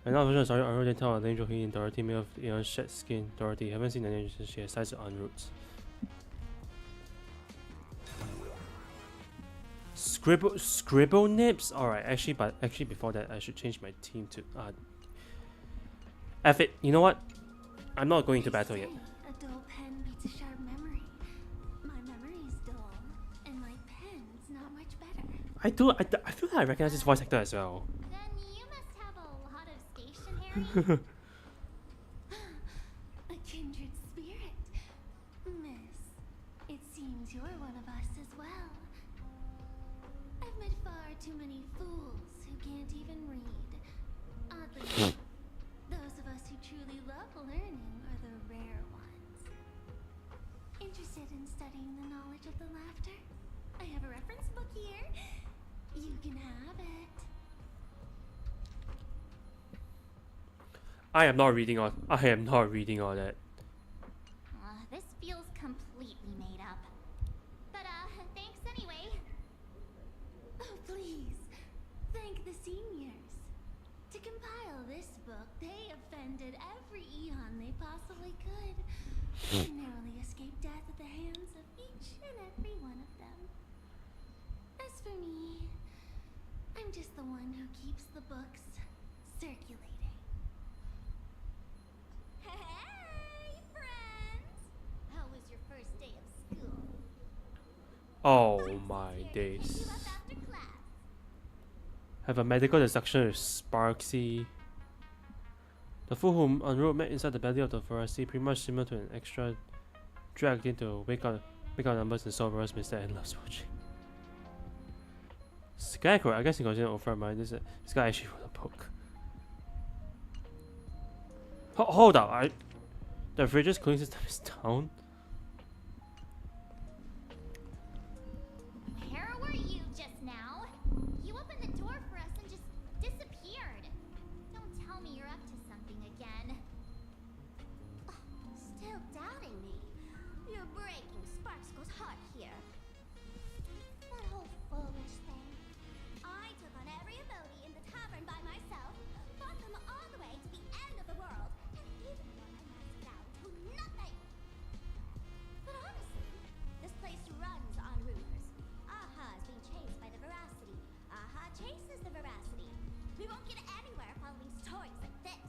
And now version sorry, I already tell an angel he and Dorothy made of Eon's shed skin. Dorothy, haven't seen an angel since she has sized on roots. Scribble nips? Alright, actually before that I should change my team to F it, you know what? I'm not going to battle yet. A dull pen beats a sharp memory. My memory's dull, and my pen's not much better. I feel like I recognize this voice actor as well. Then you must have a lot of stationery. A kindred spirit. Miss, it seems you're one of us as well. I've met far too many fools who can't even read. Oddly, those of us who truly love learning are the rare ones. Interested in studying the knowledge of the laughter? I have a reference book here. You can have it. I am not reading all that. This feels completely made up. But, thanks anyway. Oh, please. Thank the seniors. To compile this book, they offended every Eon they possibly could. And narrowly escaped death at the hands of each and every one of them. As for me, I'm just the one who keeps the books circulating. Hey, friends! How was your first day of school? Oh my days. After class. Have a medical dissection with Sparksy. The fool whom unrolled met inside the belly of the Veracity, pretty much similar to an extra dragged in to make out numbers and solve Mr. Endlove's watching. Scarecrow, I guess he considered over my this guy actually wrote a book. Hold up, the fridge's cooling system is down. Where were you just now? You opened the door for us and just disappeared. Don't tell me you're up to something again. Still doubting me? You're breaking Sparkskull's heart here. That whole foolish thing. I took on every ability in the tavern by myself, fought them all the way to the end of the world, and even won my mask down to nothing. But honestly, this place runs on rumors. Aha is being chased by the Veracity. Aha chases the Veracity. We won't get anywhere following stories like this.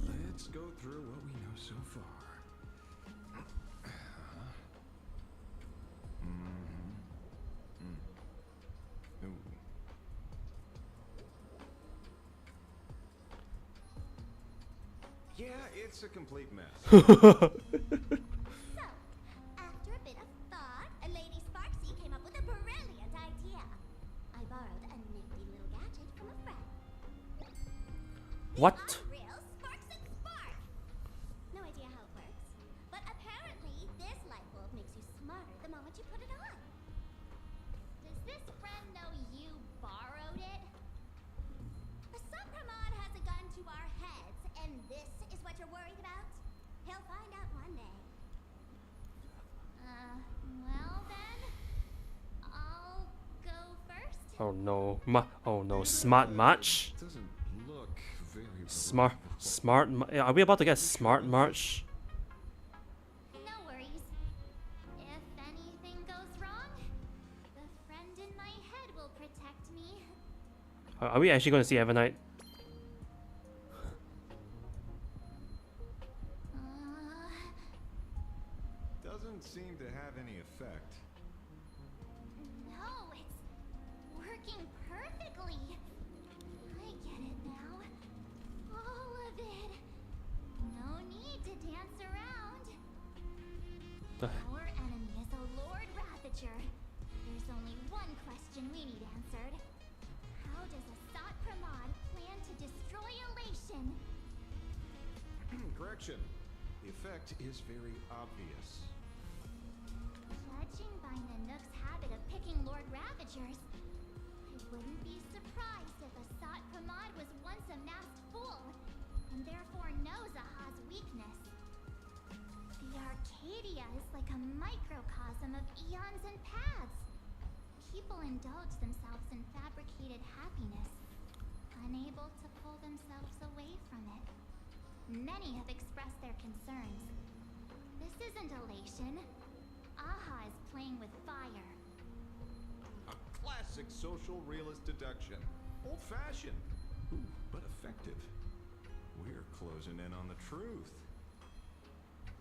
Let's go through what we know so far. Ooh. Yeah, it's a complete mess. So, after a bit of thought, Lady Sparksy came up with a brilliant idea. I borrowed a nifty little gadget from a friend. What? Real Sparks and Spark! No idea how it works, but apparently this light bulb makes you smarter the moment you put it on. Does this friend know you borrowed it? The Supramon has a gun to our heads, and this is what you're worried about? He'll find out one day. Well then, I'll go first. Oh no, oh no, smart march. Doesn't look very Smart. Are we about to get smart march? No worries. If anything goes wrong, the friend in my head will protect me. Are we actually going to see Evernight? Doesn't seem to have any effect. No, it's working perfectly. I get it now. All of it. No need to dance around. Our enemy is a Lord Ravager. There's only one question we need answered. How does Asat Pramod plan to destroy Elation? Correction. The effect is very obvious. Judging by Nanook's habit of picking Lord Ravagers, I wouldn't be surprised if Asat Pramod was once a masked fool, and therefore knows Aha's weakness. The Arcadia is like a microcosm of eons and paths. People indulge themselves in fabricated happiness, unable to pull themselves away from it. Many have expressed their concerns. This isn't elation. Aha is playing with fire. A classic social realist deduction. Old-fashioned, but effective. We're closing in on the truth.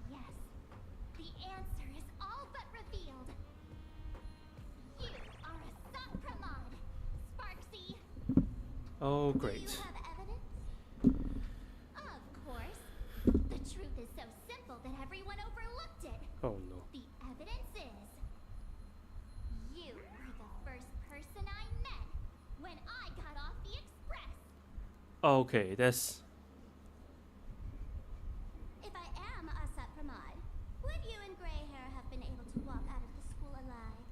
Yes, the answer is all but revealed. You are Asat Pramod, Sparksy. Oh, Do great. you have evidence? Of course. The truth is so simple that everyone overlooked it. Oh no. The evidence is you were the first person I met when I got off the express. Okay, that's. If I am Asat Pramod, would you and Grey Hair have been able to walk out of the school alive?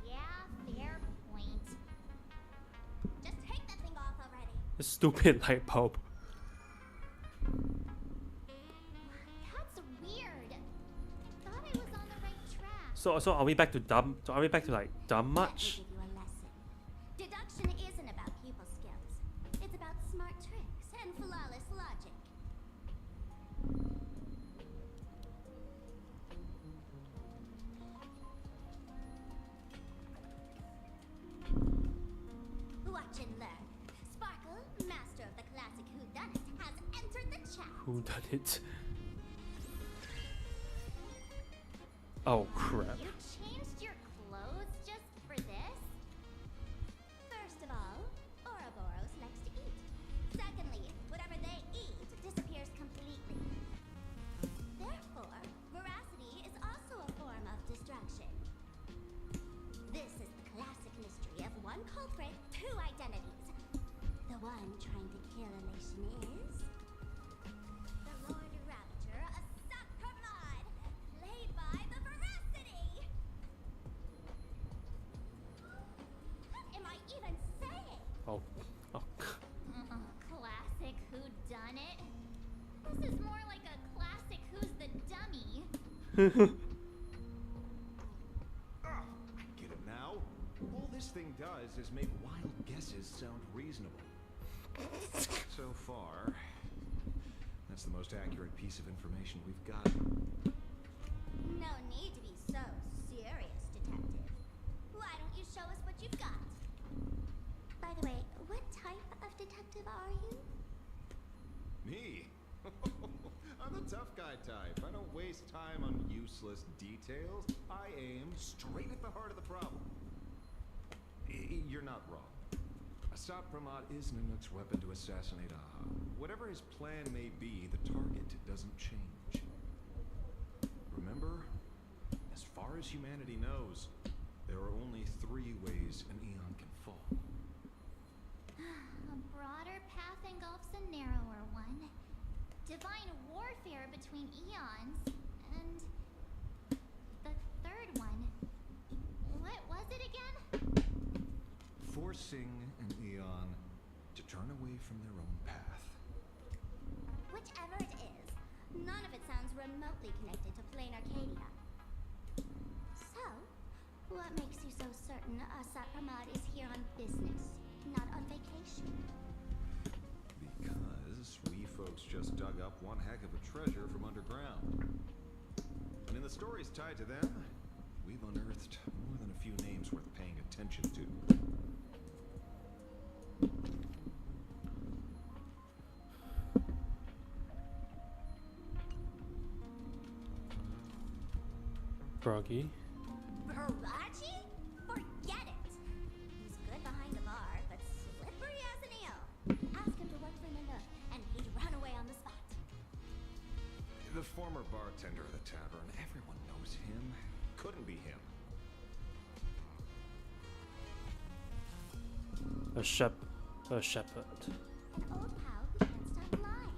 Yeah, fair point. Just take that thing off already. The stupid light bulb. That's weird. Thought I was on the right track. So are we back to dumb? So are we back to like dumb much? Let me give you a lesson. Deduction isn't about people skills. It's about smart tricks and flawless logic. Who done it? Oh crap. You changed your clothes just for this? First of all, Ouroboros likes to eat. Secondly, whatever they eat disappears completely. Therefore, veracity is also a form of distraction. This is the classic mystery of one culprit, two identities. The one trying to kill Elation is the Lord Ravager, a Sapromod, played by the Veracity. What am I even saying? Oh. Oh. Classic whodunit. This is more like a classic Who's the Dummy. I get it now. All this thing does is make wild guesses sound reasonable. So far, that's the most accurate piece of information we've got. No need to be so serious, detective. Why don't you show us what you've got? By the way, what type of detective are you? Me? I'm the tough guy type. I don't waste time on useless details. I aim straight at the heart of the problem. You're not wrong. A Sapromod is Nanook's weapon to assassinate Aha. Whatever his plan may be, the target doesn't change. Remember, as far as humanity knows, there are only 3 ways an Eon can fall. A broader path engulfs a narrower one. Divine warfare between eons, and the third one. What was it again? Forcing an Eon to turn away from their own path. Whichever it is, none of it sounds remotely connected to plain Arcadia. So, what makes you so certain a Sapromod is here on business, not on vacation? Because we folks just dug up one heck of a treasure from underground. And in the stories tied to them, we've unearthed more than a few names worth paying attention to. Froggy. Virachi? Forget it! He's good behind the bar, but slippery as an eel. Ask him to work for Nanook, and he'd run away on the spot. The former bartender of the tavern, everyone knows him. Couldn't be him. A shepherd. An old pal who can't stop lying.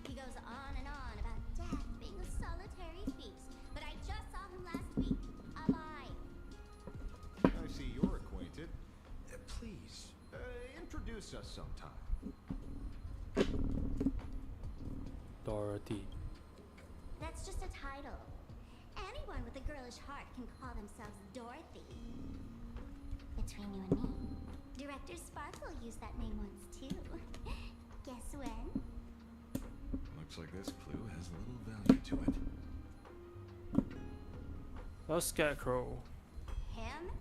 He goes on and on about death being a solitary feast, but I just saw him last week, alive. I see you're acquainted. Please, introduce us sometime. Dorothy. That's just a title. Anyone with a girlish heart can call themselves Dorothy. Between you and me, Director Sparkle used that name once too. Guess when? Looks like this clue has little value to it. A scarecrow. Him?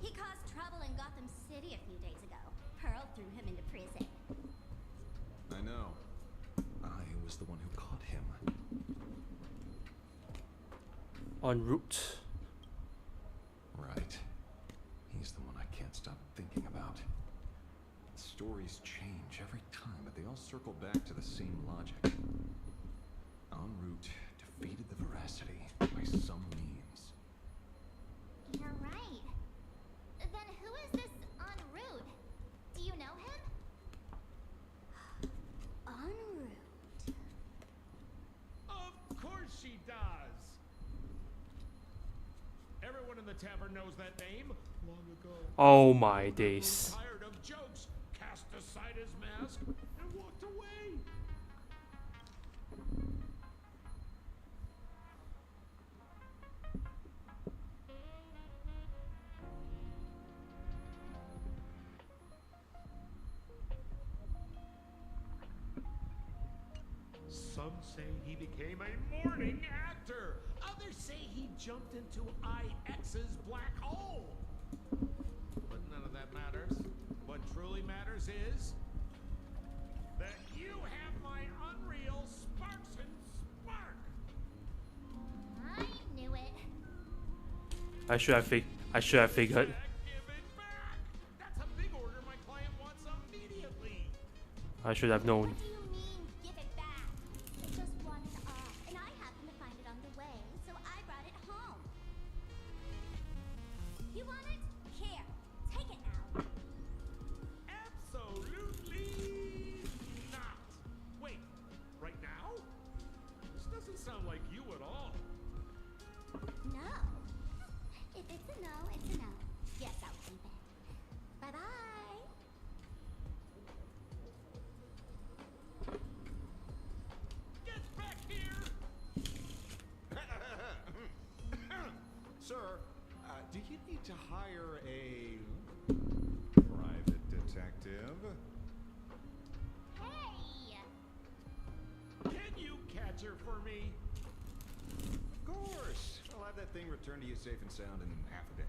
He caused trouble in Gotham City a few days ago. Pearl threw him into prison. I know. I was the one who caught him. En route. Right. He's the one I can't stop thinking about. Stories change every time, but they all circle back to the same logic. En route defeated the Veracity by some means. You're right. Then who is this en route? Do you know him? En route. Of course she does. Everyone in the tavern knows that name. Long ago. Oh my days. Tired of jokes, cast aside his mask and walked away. Some say he became a morning actor. Others say he jumped into IX's black hole. But none of that matters. What truly matters is that you have my unreal I should have figured. Give it back! That's a big order my client wants immediately. I should have known. What do you mean, give it back? It just wandered off, and I happened to find it on the way, so I brought it home. You want it? Here, take it now. Absolutely not. Wait, right now? This doesn't sound like you at all. No. If it's a no, it's a no. Yes, I'll keep it. Bye-bye. Get back here! Sir, do you need to hire a private detective? Hey! Can you catch her for me? Of course. I'll have that thing returned to you safe and sound in half a day.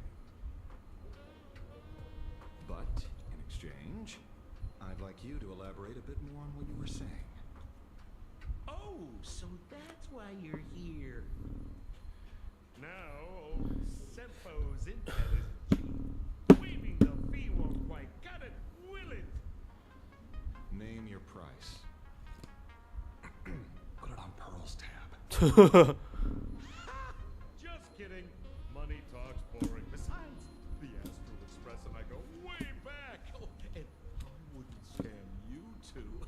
But in exchange, I'd like you to elaborate a bit more on what you were saying. Oh, so that's why you're here. Now, old Sempo's intel is waving the fee won't quite cut it, will it? Name your price. Put it on Pearl's tab. Just kidding. Money talks boring. Besides, the Astral Express and I go way back. Oh, and I wouldn't stand you two.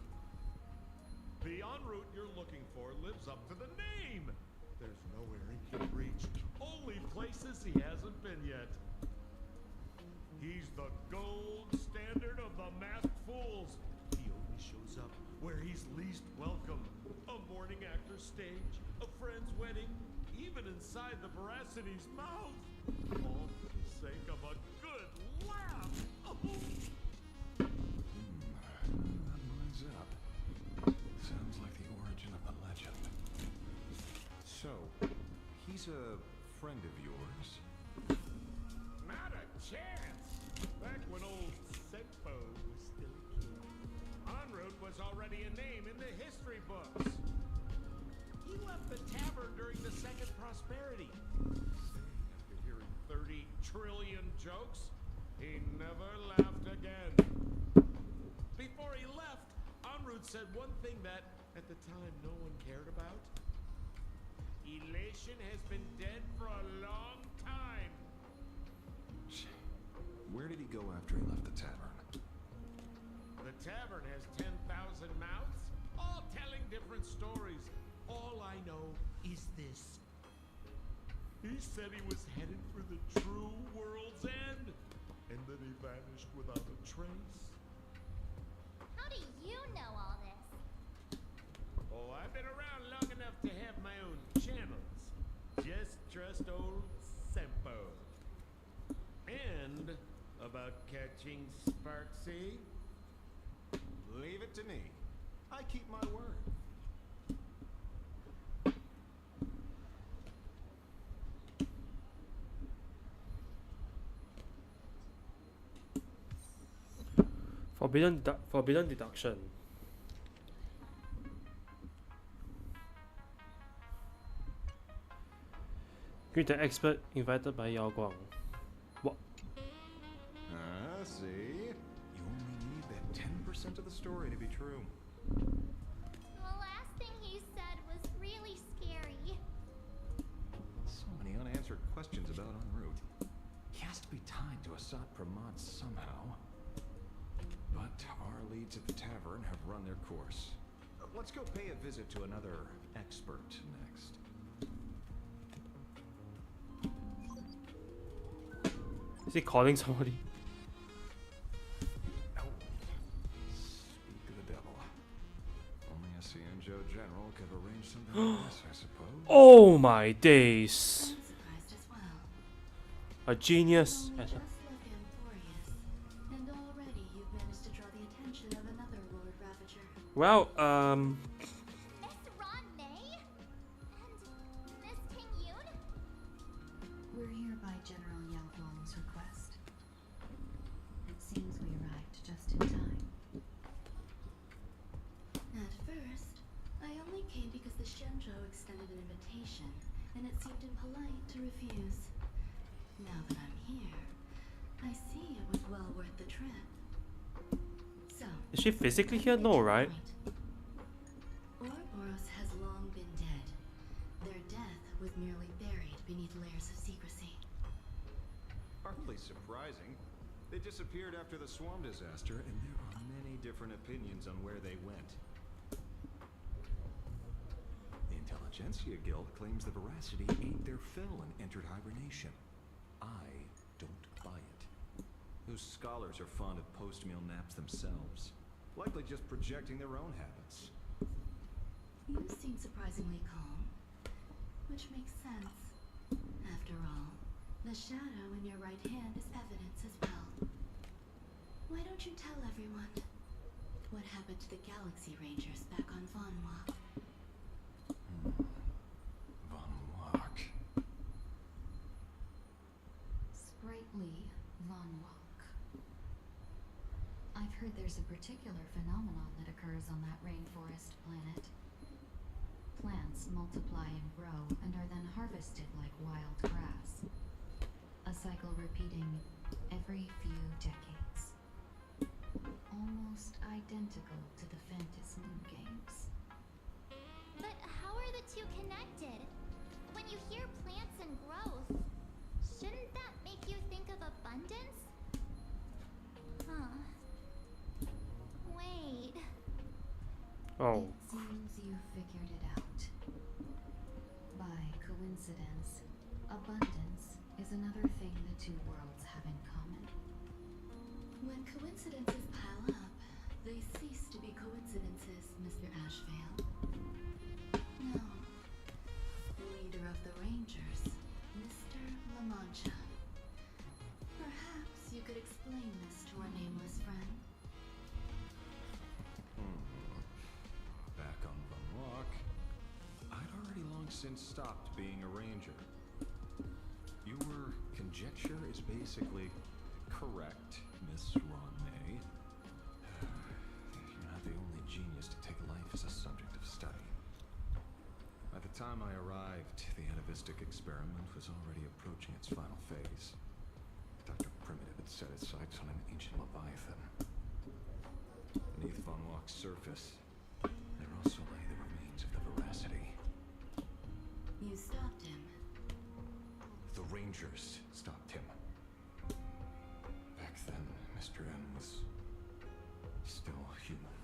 The en route you're looking for lives up to the name. There's nowhere he can reach. Only places he hasn't been yet. He's the gold standard of the masked fools. He only shows up where he's least welcome. A morning actor's stage, a friend's wedding, even inside the Veracity's mouth. All for the sake of a good laugh. Oh. That lines up. Sounds like the origin of the legend. So, he's a friend of yours? Not a chance! Back when old Sempo was still a kid, En route was already a name in the history books. He left the tavern during the Second Prosperity. After hearing 30 trillion jokes, he never laughed again. Before he left, En route said one thing that, at the time, no one cared about. Elation has been dead for a long time. Where did he go after he left the tavern? The tavern has 10,000 mouths, all telling different stories. All I know is this. He said he was headed for the true world's end, and then he vanished without a trace. How do you know all this? Oh, I've been around long enough to have my own channels. Just trust old Sempo. And about catching Sparksy? Leave it to me. I keep my word. Forbidden deduction. Greet the expert invited by Yao Guang. What? See? You only need that 10% of the story to be true. The last thing he said was really scary. So many unanswered questions about en route. He has to be tied to Asat Pramod somehow. But our leads at the tavern have run their course. Let's go pay a visit to another expert next. Is he calling somebody? Speak of the devil. Only a Cienjo general could arrange something like this, I suppose. Oh my days! Surprised as well. A genius. Only just look Emporious, and already you've managed to draw the attention of another Lord Ravager. Well, Miss Ron May? And Miss Ting Yoon? We're here by General Yao Guang's request. It seems we arrived just in time. At first, I only came because the Shenzhou extended an invitation, and it seemed impolite to refuse. Now that I'm here, I see it was well worth the trip. So, Is she physically here? No, right? Ouroboros has long been dead. Their death was merely buried beneath layers of secrecy. Hardly surprising. They disappeared after the swarm disaster, and there are many different opinions on where they went. The Intelligentsia Guild claims the Veracity ate their fill and entered hibernation. I don't buy it. Those scholars are fond of post-meal naps themselves, likely just projecting their own habits. You seem surprisingly calm, which makes sense. After all, the shadow in your right hand is evidence as well. Why don't you tell everyone what happened to the Galaxy Rangers back on Von Walk? Von Walk. Sprightly Von Walk. I've heard there's a particular phenomenon that occurs on that rainforest planet. Plants multiply and grow and are then harvested like wild grass. A cycle repeating every few decades. Almost identical to the Fantasy Moon games. But how are the two connected? When you hear plants and growth, shouldn't that make you think of abundance? Huh. Wait. Oh. It seems you figured it out. By coincidence, abundance is another thing the two worlds have in common. When coincidences pile up, they cease to be coincidences, Mr. Ashvale. No. Leader of the Rangers, Mr. La Mancha. Perhaps you could explain this to our nameless friend. Back on Von Walk, I'd already long since stopped being a ranger. Your conjecture is basically correct, Miss Ronmay. You're not the only genius to take life as a subject of study. By the time I arrived, the atavistic experiment was already approaching its final phase. Dr. Primitive had set his sights on an ancient leviathan. Beneath Von Walk's surface, there also lay the remains of the Veracity. You stopped him. The Rangers stopped him. Back then, Mr. N was still human.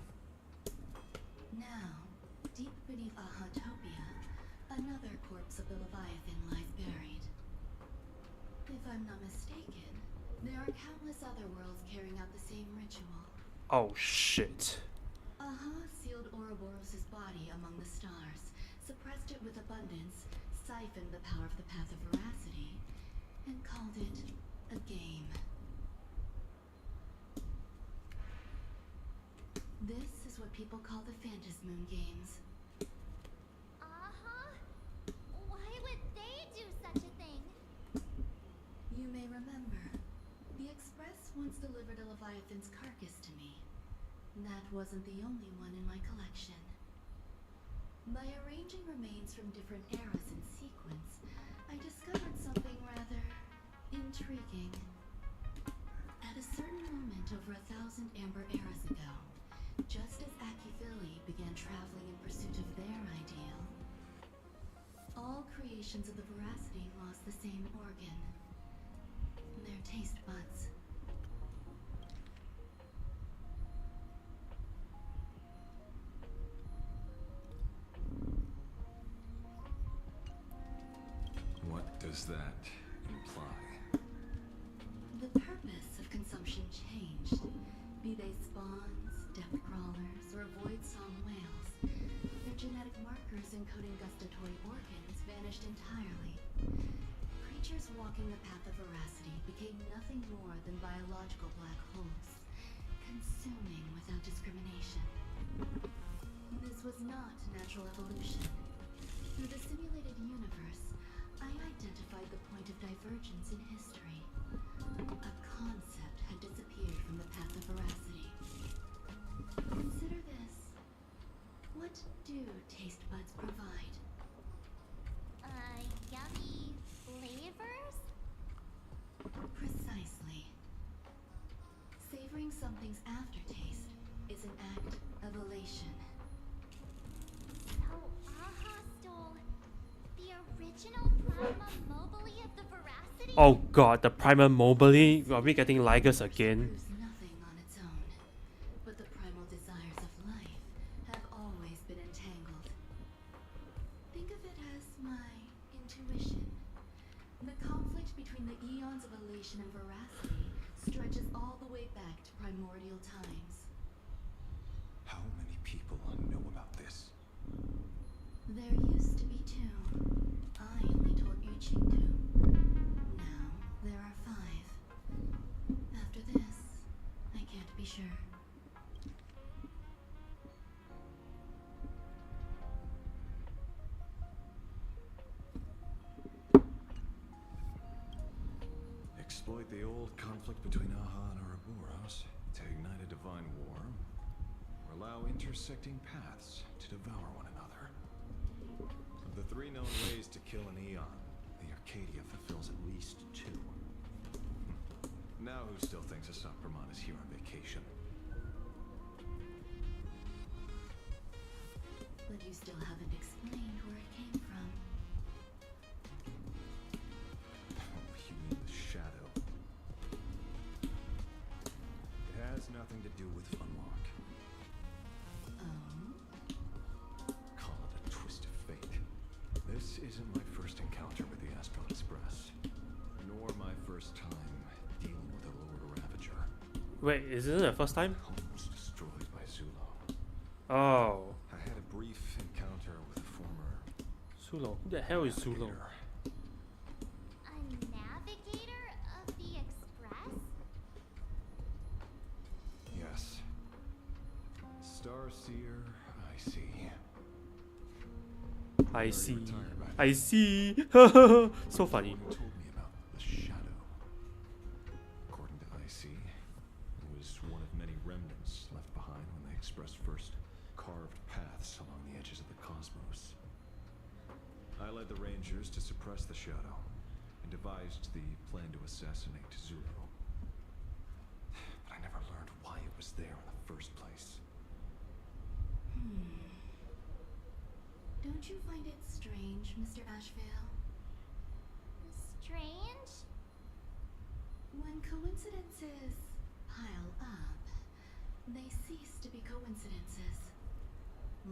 Now, deep beneath Ahotopia, another corpse of the Leviathan lies buried. If I'm not mistaken, there are countless other worlds carrying out the same ritual. Oh shit. Aha sealed Ouroboros' body among the stars, suppressed it with abundance, siphoned the power of the Path of Veracity, and called it a game. This is what people call the Phantasmoon games. Uh-huh. Why would they do such a thing? You may remember, the Express once delivered a Leviathan's carcass to me. That wasn't the only one in my collection. By arranging remains from different eras in sequence, I discovered something rather intriguing. At a certain moment over 1,000 Amber eras ago, just as Akifili began traveling in pursuit of their ideal, all creations of the Veracity lost the same organ, their taste buds. What does that imply? The purpose of consumption changed. Be they spawns, depth crawlers, or void song whales, their genetic markers encoding gustatory organs vanished entirely. Creatures walking the path of Veracity became nothing more than biological black holes, consuming without discrimination. This was not natural evolution. Through the simulated universe, I identified the point of divergence in history. A concept had disappeared from the path of Veracity. Consider this. What do taste buds provide? Yummy flavors? something's aftertaste is an act of elation. So Aha stole the original Prima Mobile of the Veracity? Oh god, the Primal Mobile. Are we getting Ligus again? Proves nothing on its own, but the primal desires of life have always been entangled. Think of it as my intuition. The conflict between the eons of elation and veracity stretches all the way back to primordial times. How many people know about this? There used to be 2. I only told Yu Qingdu. Now there are 5. After this, I can't be sure. Exploit the old conflict between Aha and Ouroboros to ignite a divine war, or allow intersecting paths to devour one another. Of the 3 known ways to kill an Eon, the Arcadia fulfills at least 2. Now who still thinks Asapramon is here on vacation? But you still haven't explained where it came from. Oh, you mean the shadow. It has nothing to do with Funlock. Oh? Call it a twist of fate. This isn't my first encounter with the Astral Express, nor my first time dealing with a Lord Ravager. Wait, is this the first time? Almost destroyed by Zulo. Oh. I had a brief encounter with a former Zulo. Who the hell is Zulo? navigator. A navigator of the Express? Yes. Starseer, I see. I Already see. retired by I now. see. So funny. One who told me about the shadow. According to IC, it was one of many remnants left behind when the Express first carved paths along the edges of the cosmos. I led the Rangers to suppress the shadow and devised the plan to assassinate Zulo. But I never learned why it was there in the first place. Don't you find it strange, Mr. Ashvale? Strange? When coincidences pile up, they cease to be coincidences.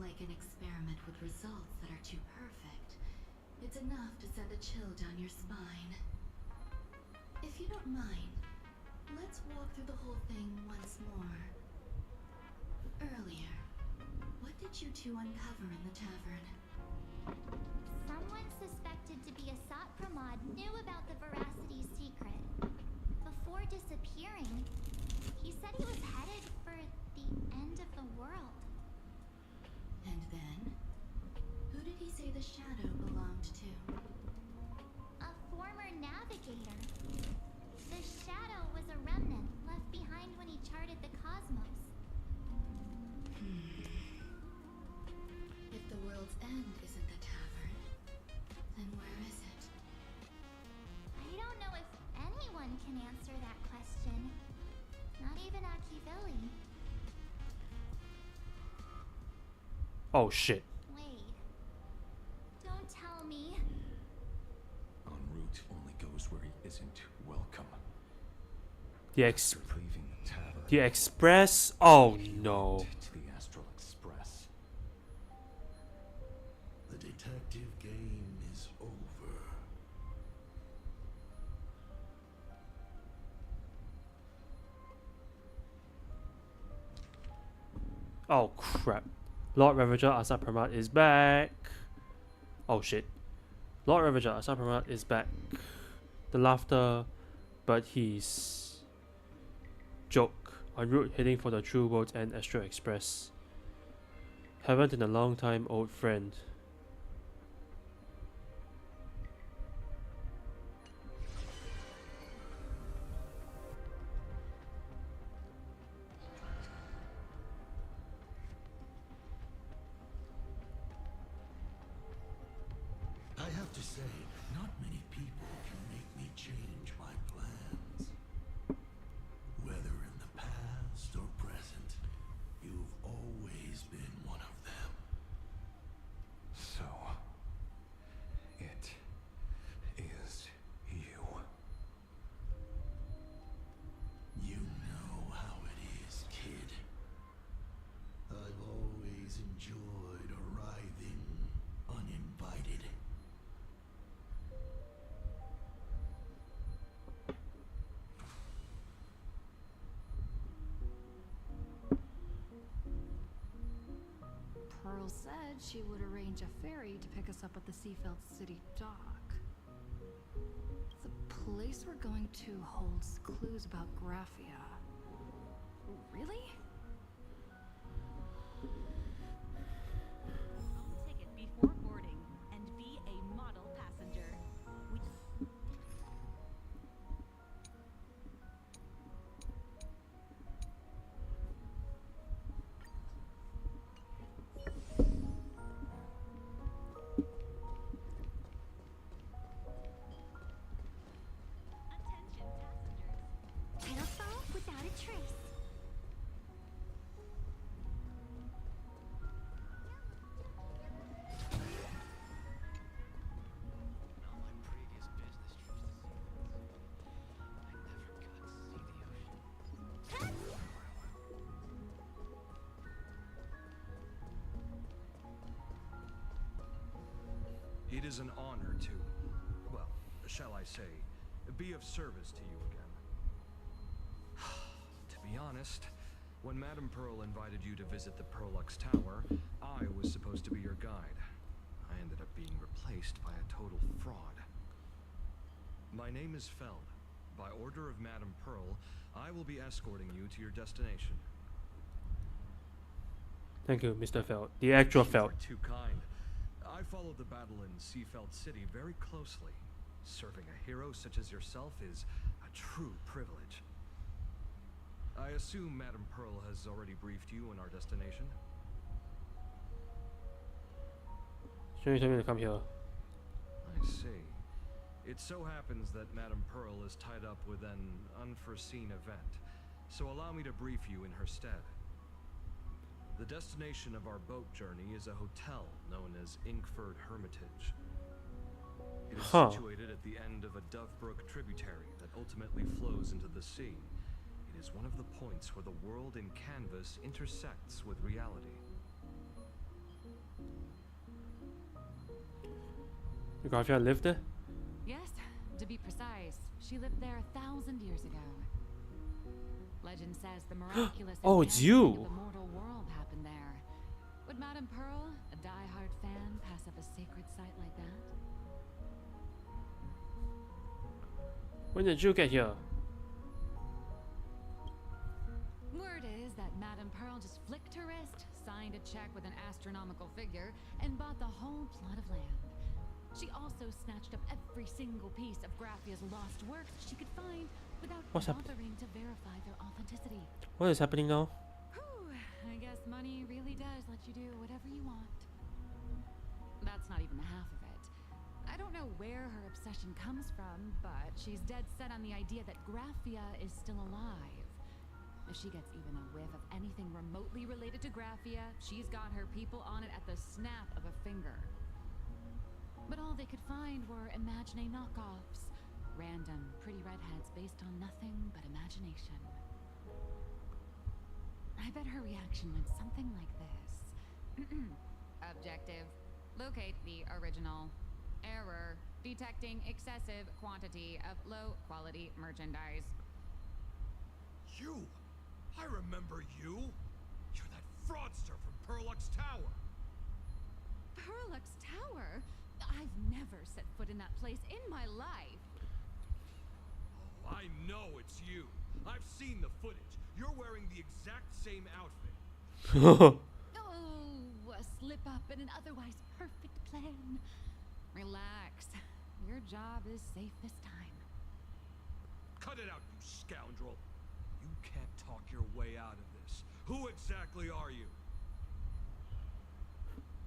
Like an experiment with results that are too perfect, it's enough to send a chill down your spine. If you don't mind, let's walk through the whole thing once more. Earlier, what did you 2 uncover in the tavern? Someone suspected to be a Satpramod knew about the Veracity's secret. Before disappearing, he said he was headed for the end of the world. And then? Who did he say the shadow belonged to? A former navigator. The shadow was a remnant left behind when he charted the cosmos. If the world's end isn't the tavern, then where is it? I don't know if anyone can answer that question. Not even Akivilli. Oh shit. Wait. Don't tell me. En route only goes where he isn't welcome. The After leaving the tavern, The Express? Oh no. to the Astral Express. The detective game is over. Oh crap. Lord Ravager Asapramad is back. Oh shit. Lord Ravager Asapramad is back. The laughter, but he's joke. En route heading for the True World's End Astral Express. Haven't in a long time, old friend. I have to say, not many people can make me change my plans. Whether in the past said she would arrange a ferry to pick us up at the Seafeld City dock. The place we're going to holds clues about Graphia. Really? Own ticket before boarding and be a model passenger. Title fall without a trace. It is an honor to, well, shall I say, be of service to you again. To be honest, when Madame Pearl invited you to visit the Perlux Tower, I was supposed to be your guide. I ended up being replaced by a total fraud. My name is Feld. By order of Madame Pearl, I will be escorting you to your destination. Thank you, Mr. Feld. The actual Feld. You are too kind. I followed the battle in Seafeld City very closely. Serving a hero such as yourself is a true privilege. I assume Madame Pearl has already briefed you on our destination? She told me to come here. I see. It so happens that Madame Pearl is tied up with an unforeseen event, so allow me to brief you in her stead. The destination of our boat journey is a hotel known as Inkford Hermitage. It is situated at the end of a Dovebrook tributary that ultimately flows into the sea. It is one of the points where the world in canvas intersects with reality. The Graphia lived there? Yes, to be precise, she lived there 1,000 years ago. Legend says the miraculous Oh, it's enhancement you! of the mortal world happened there. Would Madame Pearl, a die-hard fan, pass up a sacred site like that? When did you get here? Word is that Madame Pearl just flicked her wrist, signed a check with an astronomical figure, and bought the whole plot of land. She also snatched up every single piece of Graphia's lost works she could find without bothering to verify their authenticity. What is happening now? Whew, I guess money really does let you do whatever you want. That's not even the half of it. I don't know where her obsession comes from, but she's dead set on the idea that Graphia is still alive. If she gets even a whiff of anything remotely related to Graphia, she's got her people on it at the snap of a finger. But all they could find were Imagine knockoffs. Random, pretty redheads based on nothing but imagination. I bet her reaction went something like this. Objective. Locate the original. Error. Detecting excessive quantity of low-quality merchandise. You! I remember you! You're that fraudster from Perlux Tower! Perlux Tower? I've never set foot in that place in my life. Oh, I know it's you. I've seen the footage. You're wearing the exact same outfit. Oh, a slip up in an otherwise perfect plan. Relax. Your job is safe this time. Cut it out, you scoundrel. You can't talk your way out of this. Who exactly are you?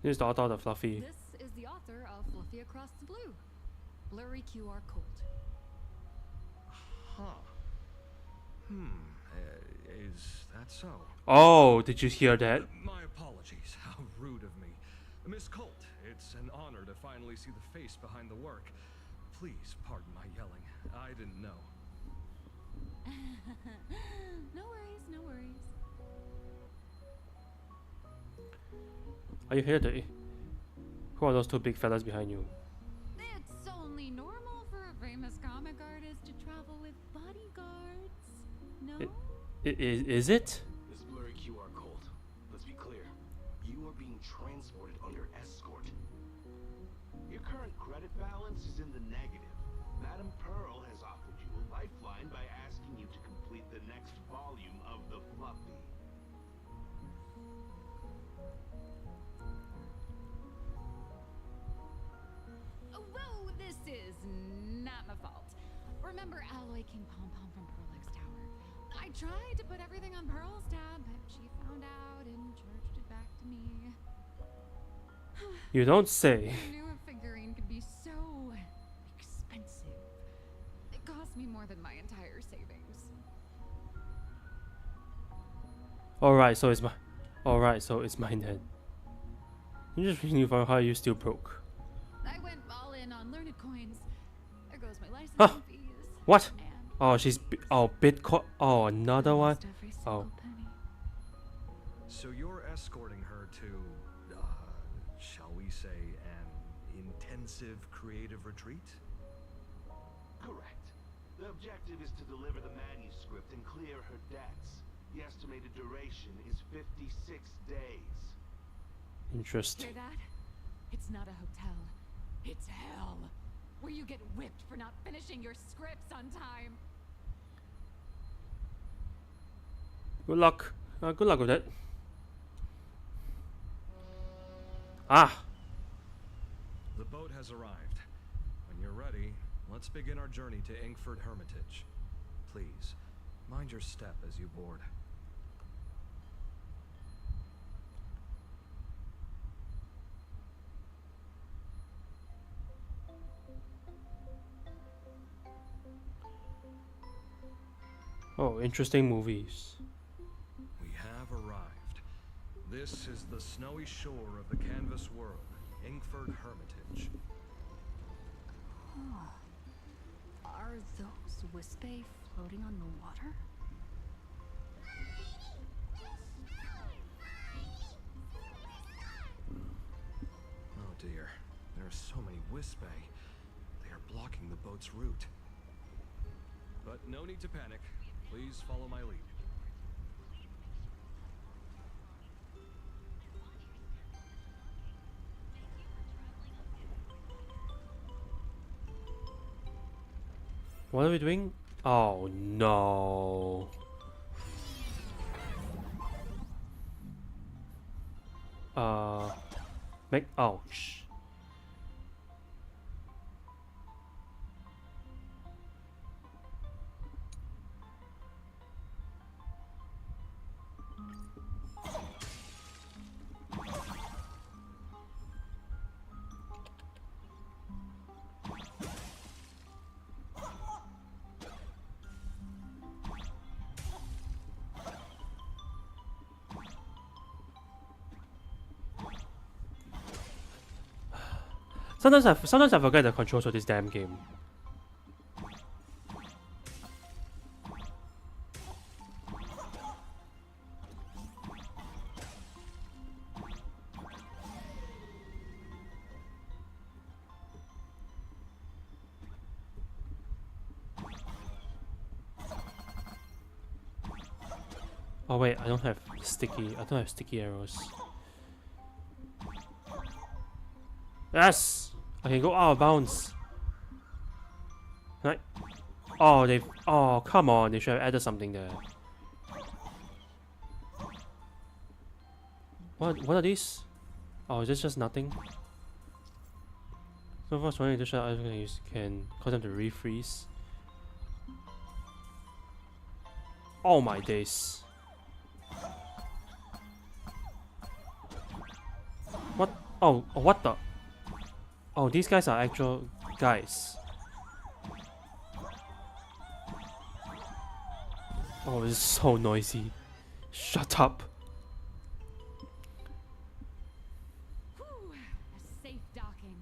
This is the author of Fluffy. This is the author of Fluffy Across the Blue. Blurry QR code. Huh. Is that so? Oh, did you hear that? My apologies. How rude of me. Miss Colt, it's an honor to finally see the face behind the work. Please pardon my yelling. I didn't know. No worries, no worries. Are you here, Day? Who are those two big fellas behind you? It's only normal for a famous comic artist to travel with bodyguards. No? Is it? This blurry QR code. Let's be clear. You are being transported under fault. Remember Alloy King Pom Pom from Pearlix Tower? I tried to put everything on Pearl's tab, but she found out and charged it back to me. You don't say. I knew a figurine could be so expensive. It cost me more than my entire savings. Alright, so it's my. Alright, so it's mine then. I'm just thinking about how you still broke. I went all in on learned coins. There goes my licensing Huh? fees. What? Oh, she's. Oh, Bitcoin. Oh, another one. Oh. So you're escorting her to, shall we say, an intensive creative retreat? Correct. The objective is to deliver the manuscript and clear her debts. The estimated duration is 56 days. Interesting. Hear that? It's not a hotel. It's hell. Where you get whipped for not finishing your scripts on time. Good luck. Good luck with it. Ah. The boat has arrived. When you're ready, let's begin our journey to Inkford Hermitage. Please, mind your step as you board. Oh, interesting movies. We have arrived. This is the snowy shore of the canvas world, Inkford Hermitage. Oh. Are those Wispe floating on the water? Oh dear, there are so many Wispe. They are blocking the boat's route. But no need to panic. Please follow my lead. What are we doing? Oh no. Ouch. Sometimes I forget the controls of this damn game. Oh wait, I don't have sticky arrows. Yes! I can go out of bounds. Can I? Oh, oh, come on. They should have added something there. What are these? Oh, is this just nothing? So far, one additional item can cause them to refreeze. Oh my days. What? Oh, what the? Oh, these guys are actual guys. Oh, this is so noisy. Shut up. Whew, a safe docking.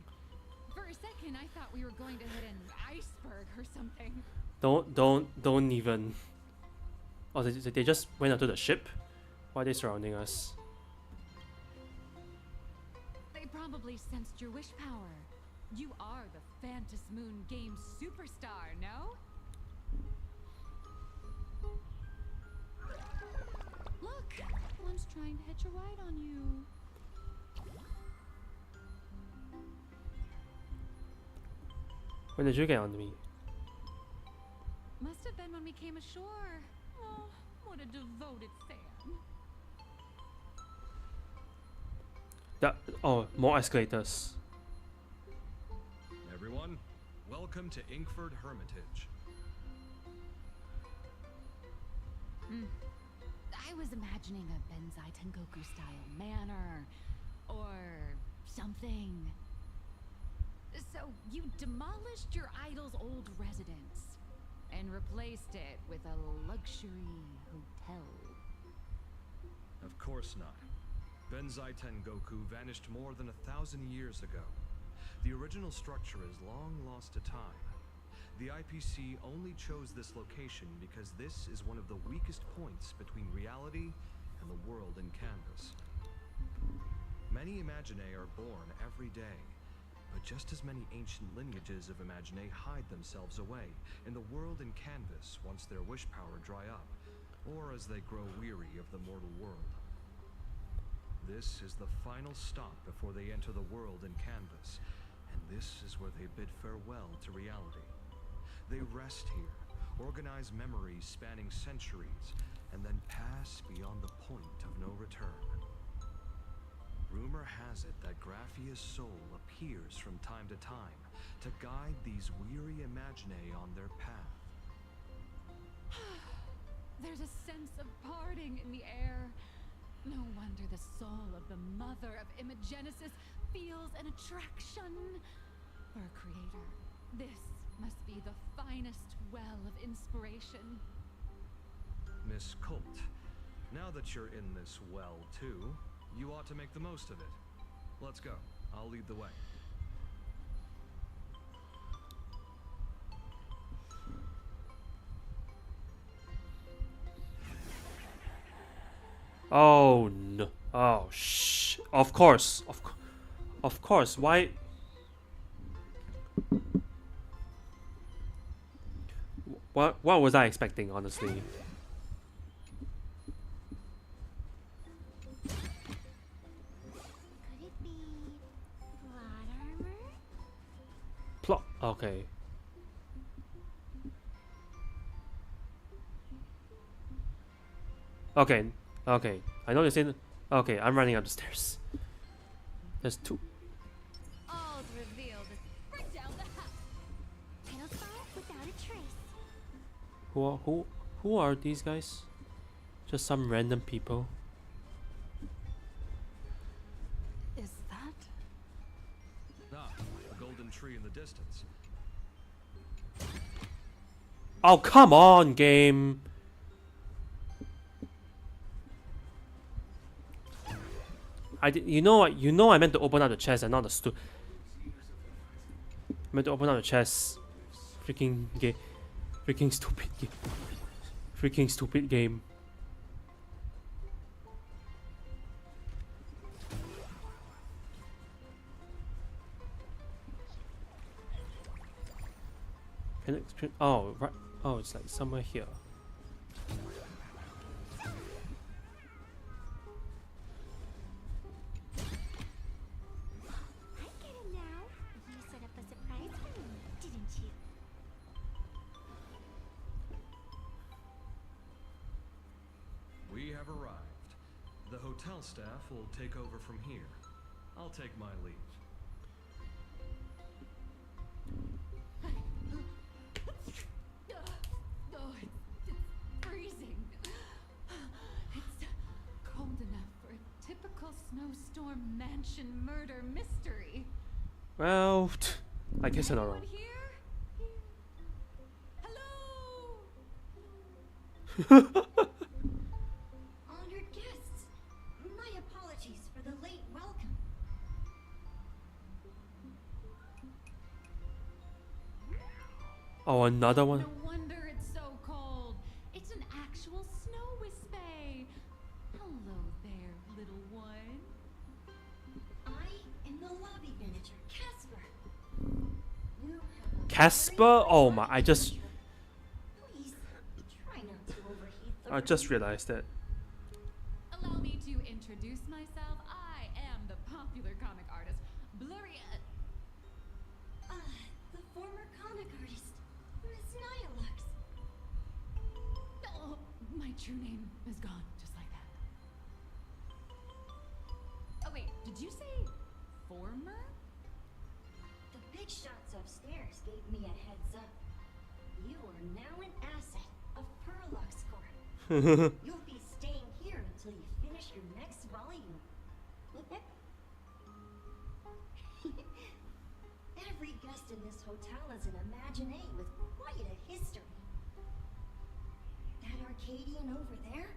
For a second, I thought we were going to hit an iceberg or something. Don't even. Oh, they just went onto the ship? Why are they surrounding us? They probably sensed your wish power. You are the Phantasm Moon Games superstar, no? Look, one's trying to hitch a ride on you. When did you get onto me? Must have been when we came ashore. Oh, what a devoted fan. Oh, more escalators. Everyone, welcome to Inkford Hermitage. I was imagining a Benzai Tengoku style manor or something. So you demolished your idol's old residence and replaced it with a luxury hotel. Of course not. Benzai Tengoku vanished more than 1,000 years ago. The original structure is long lost to time. The IPC only chose this location because this is one of the weakest points between reality and the world in canvas. Many Imaginae are born every day, but just as many ancient lineages of Imaginae hide themselves away in the world in canvas once their wish power dry up, or as they grow weary of the mortal world. This is the final stop before they enter the world in canvas, and this is where they bid farewell to reality. They rest here, organize memories spanning centuries, and then pass beyond the point of no return. Rumor has it that Graphia's soul appears from time to time to guide these weary Imaginae on their path. There's a sense of parting in the air. No wonder the soul of the mother of Imagenesis feels an attraction for a creator. This must be the finest well of inspiration. Miss Colt, now that you're in this well too, you ought to make the most of it. Let's go. I'll lead the way. Oh no! Oh shh! Of course, of course. Why? What was I expecting, honestly? Could it be plot armor? Plot. Okay. Okay. Okay. I know you're saying. Okay, I'm running up the stairs. There's two. All's revealed. Bring down the house. Title spot without a trace. Who are these guys? Just some random people. Is that? Ah, the golden tree in the distance. Oh, come on, game. You know what? You know I meant to open up the chest and not the I meant to open up the chest. Freaking game. Freaking stupid game. Freaking stupid game. Can it, oh, right. Oh, it's like somewhere here. I get it now. You set up a surprise for me, didn't you? We have arrived. The hotel staff will take over from here. I'll take my leave. Oh, it's freezing. It's cold enough for a typical snowstorm mansion murder mystery. Well, I guess I'm not Anyone wrong. here? Honored guests, my apologies for the late welcome. Oh, another one. No wonder it's so cold. It's an actual snow wispy. Hello there, little one. I am the lobby manager, Casper. You have a Casper? Oh my! I just Please try not to overheat the room. realized that. Allow me to introduce myself. I am the popular comic artist, Blurry. The former comic artist, Miss Nihilux. Oh, my true name is gone, just like that. Oh wait, did you say former? The big shots upstairs gave me a heads up. You are now an asset of Perlux Corp. You'll be staying here until you finish your next volume. Every guest in this hotel is an Imaginee with quite a history. That Arcadian over there?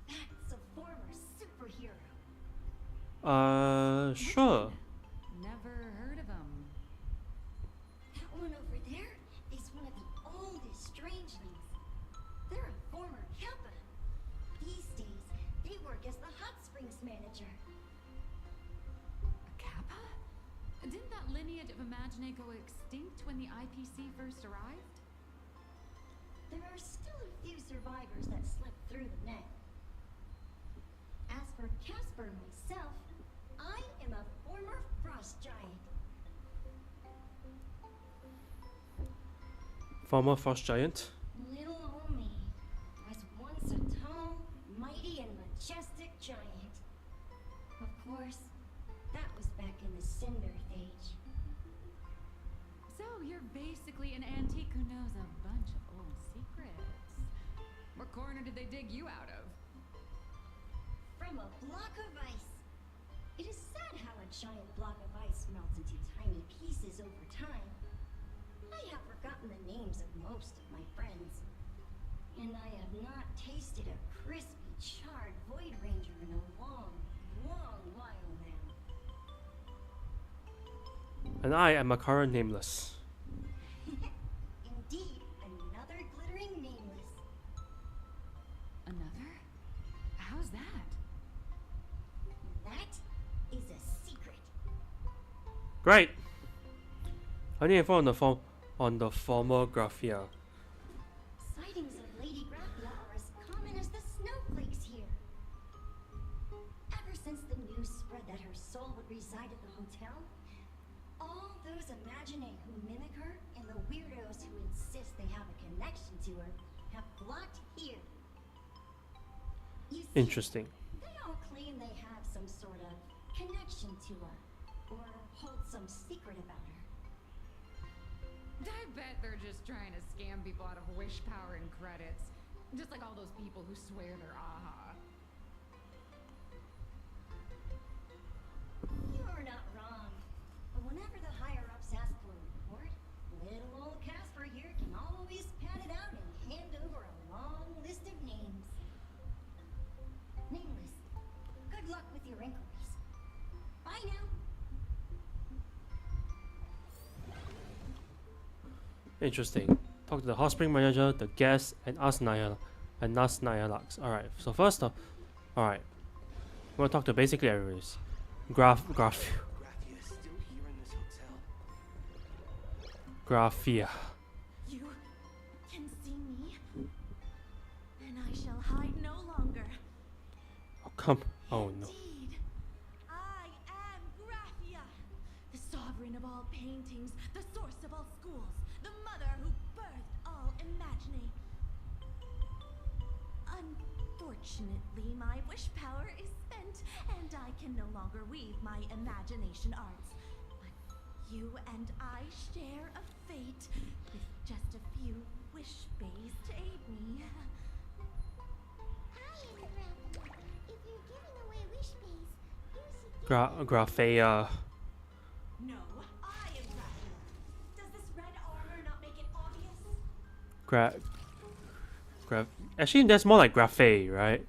That's a former superhero. Sure. Never heard of him. That one over there is one of the oldest strangelings. They're a former Kappa. These days, they work as the Hot Springs manager. A Kappa? Didn't that lineage of Imaginee go extinct when the IPC first arrived? There are still a few survivors that slipped through the net. As for Casper myself, I am a former frost giant. Former frost giant. Little old me was once a tall, mighty, and majestic giant. Of course, that was back in the Cinder Age. So you're basically an antique who knows a bunch of old secrets. What corner did they dig you out of? From a block of ice. It is sad how a giant block of ice melts into tiny pieces over time. I have forgotten the names of most of my friends. And I have not tasted a crispy, charred Void Ranger in a long, long while now. And I am a current nameless. Indeed, another glittering nameless. Another? How's that? That is a secret. Great. I need info on the former Graphia. Sightings of Lady Graphia are as common as the snowflakes here. Ever since the news spread that her soul would reside at the hotel, all those Imaginee who mimic her and the weirdos who insist they have a connection to her have flocked here. You see, Interesting. they all claim they have some sort of connection to her, or hold some secret about her. I bet they're just trying to scam people out of wish power and credits. Just like all those people who swear they're AHA. You're not wrong. But whenever the higher-ups ask for a report, little old Casper here can always pad it out and hand over a long list of names. Nameless, good luck with your inquiries. Bye now. Interesting. Talk to the hot spring manager, the guests, and us Nyalax. Alright, so first off, alright. We're gonna talk to basically everybody. Graphia. Graphia is still here in this hotel. Graphia. You can see me, and I shall hide no longer. Oh, come. Oh no. Indeed, I am Graphia, the sovereign of all paintings, the source of all schools, the mother who birthed all Imaginee. Unfortunately, my wish power is spent, and I can no longer weave my imagination arts. But you and I share a fate, with just a few wish bays to aid me. Hi, Graphia. If you're giving away wish bays, you should Graphia. No, I am Graphia. Does this red armor not make it obvious? Actually, that's more like Graphe, right?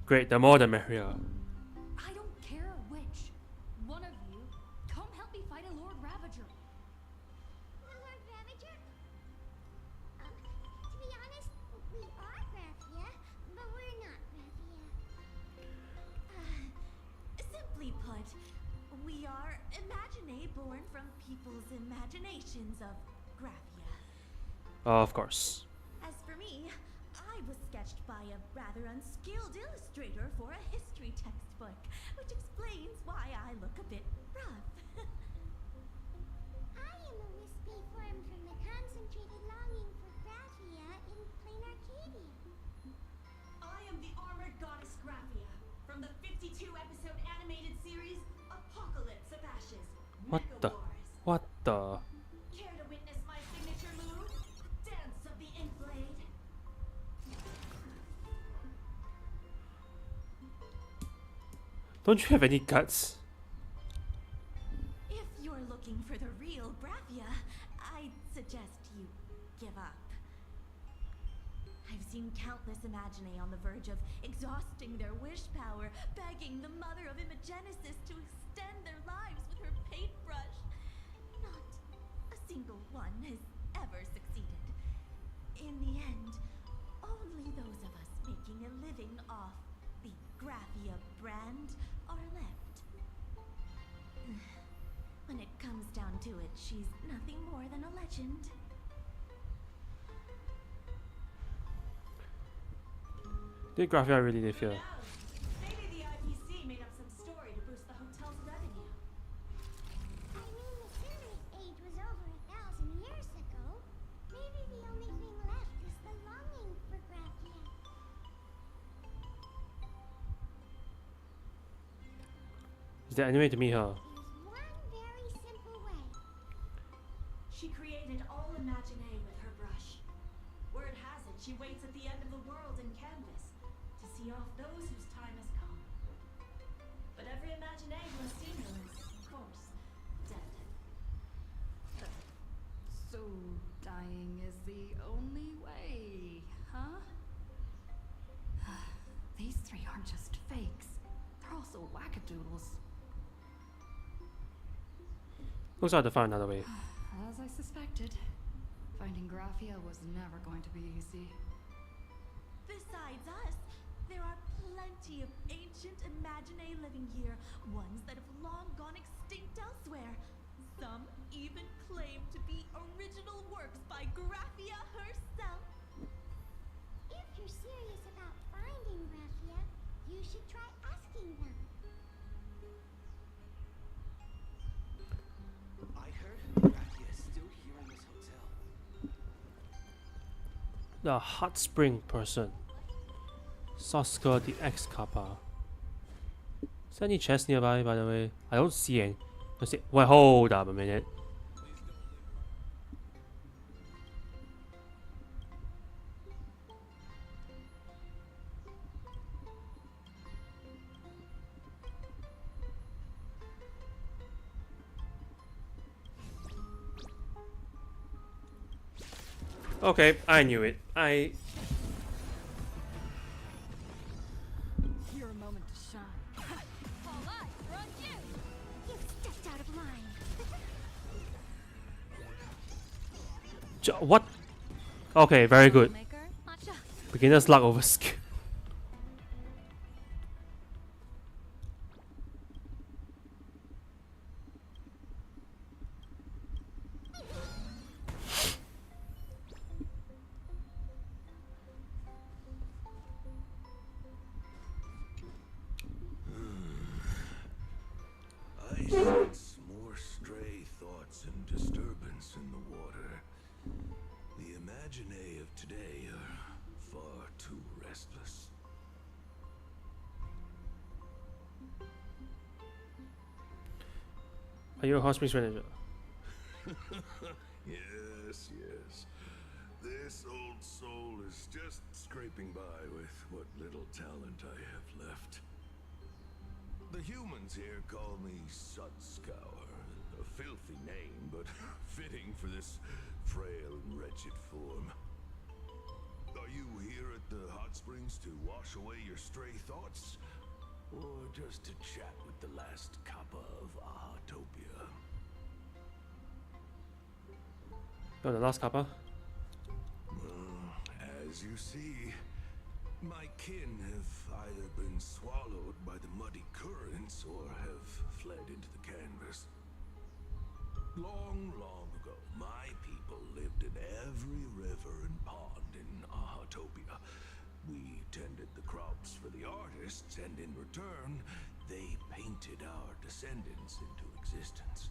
Great, the more the merrier. I don't care which. One of you, come help me fight a Lord Ravager. Lord Ravager? To be honest, we are Graphia, but we're not Graphia. Simply put, we are Imaginee born from people's imaginations of Graphia. Of course. As for me, I was sketched by a rather unskilled illustrator for a history textbook, which explains why I look a bit rough. I am a wispy form from the concentrated longing for Graphia in plain Arcadia. I am the armored goddess Graphia from the 52-episode animated series Apocalypse of Ashes. What Mecha the? Wars. Don't you have any guts? If you're looking for the real Graphia, I'd suggest you give up. I've seen countless Imaginae on the verge of exhausting their wish power, begging the mother of Imagenesis to extend their lives with her paintbrush. Not a single one has ever succeeded. In the end, only those of us making a living off the Graphia brand are left. When it comes down to it, she's nothing more than a legend. Did Graphia really live here? Maybe the IPC made up some story to boost the hotel's revenue. I mean, the Serious Age was over 1,000 years ago. Maybe the only thing left is the longing for Graphia. Is there any way to meet her? There's one very simple way. She created all Imaginae with her brush. Word has it, she waits at the end of the world in canvas to see off those whose time has come. But every Imaginae who has seen her is, of course, dead. So dying is the only way, huh? These three aren't just fakes. They're also wackadoodles. Looks like to find another way. As I suspected, finding Graphia was never going to be easy. Besides us, there are plenty of ancient Imaginae living here, ones that have long gone extinct elsewhere. Some even claim to be original works by Graphia herself. If you're serious about finding Graphia, you should try asking them. I heard Graphia is still here in this hotel. The hot spring person. Soska the X Kappa. Is there any chests nearby, by the way? I don't see any. Let's see. Wait, hold up a minute. Okay, I knew it. Your moment to shine. All eyes are on you! You stepped out of line. What? Okay, very good. Beginner's luck over skill. I sense more stray thoughts and disturbance in the water. The Imaginae of today are far too restless. Are you a hot springs manager? Yes, yes. This old soul is just scraping by with what little talent I have left. The humans here call me Sudscour, a filthy name, but fitting for this frail and wretched form. Are you here at the hot springs to wash away your stray thoughts? Or just to chat with the last kappa of Ahatopia? Oh, the last Kappa? As you see, my kin have either been swallowed by the muddy currents or have fled into the canvas. Long, long ago, my people lived in every river and pond in Ahatopia. We tended the crops for the artists, and in return, they painted our descendants into existence.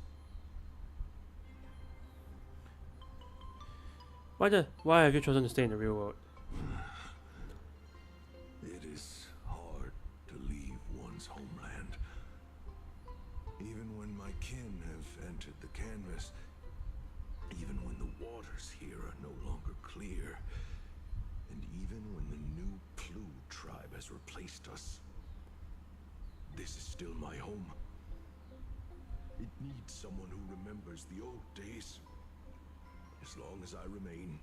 Why have you chosen to stay in the real world? It is hard to leave one's homeland. Even when my kin have entered the canvas, even when the waters here are no longer clear, and even when the new Clue tribe has replaced us, This is still my home. It needs someone who remembers the old days. As long as I remain,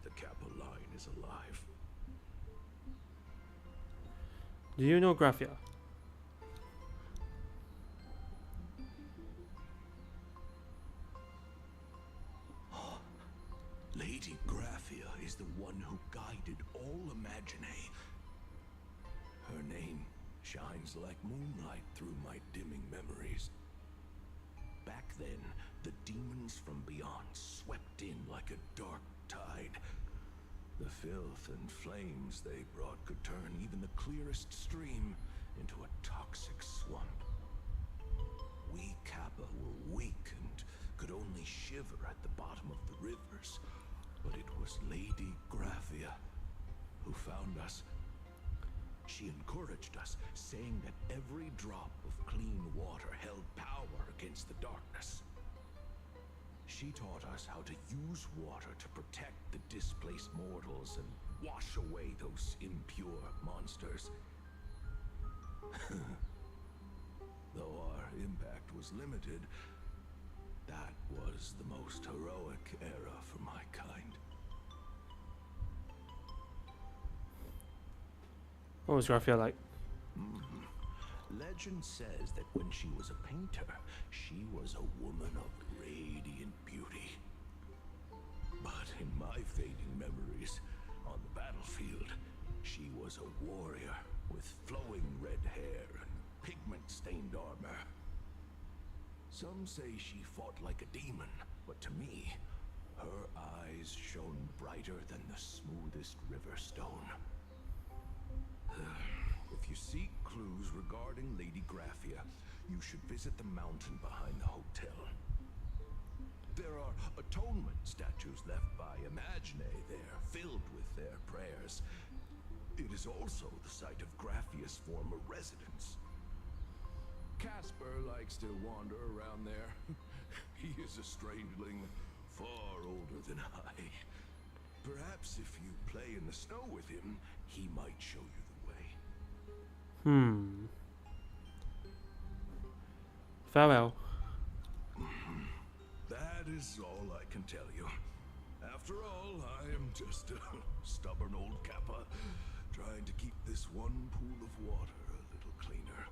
the Kappa line is alive. Do you know Graphia? Lady Graphia is the one who guided all Imaginae. Her name shines like moonlight through my dimming memories. Back then, the demons from beyond swept in like a dark tide. The filth and flames they brought could turn even the clearest stream into a toxic swamp. We Kappa were weak and could only shiver at the bottom of the rivers. But it was Lady Graphia who found us. She encouraged us, saying that every drop of clean water held power against the darkness. She taught us how to use water to protect the displaced mortals and wash away those impure monsters. Though our impact was limited, that was the most heroic era for my kind. What was Graphia like? Legend says that when she was a painter, she was a woman of radiant beauty. But in my fading memories, on the battlefield, she was a warrior with flowing red hair and pigment-stained armor. Some say she fought like a demon, but to me, her eyes shone brighter than the smoothest river stone. If you seek clues regarding Lady Graphia, you should visit the mountain behind the hotel. There are atonement statues left by Imaginae there, filled with their prayers. It is also the site of Graphia's former residence. Casper likes to wander around there. He is a strangeling, far older than I. Perhaps if you play in the snow with him, he might show you the way. Farewell. That is all I can tell you. After all, I am just a stubborn old Kappa, trying to keep this one pool of water a little cleaner.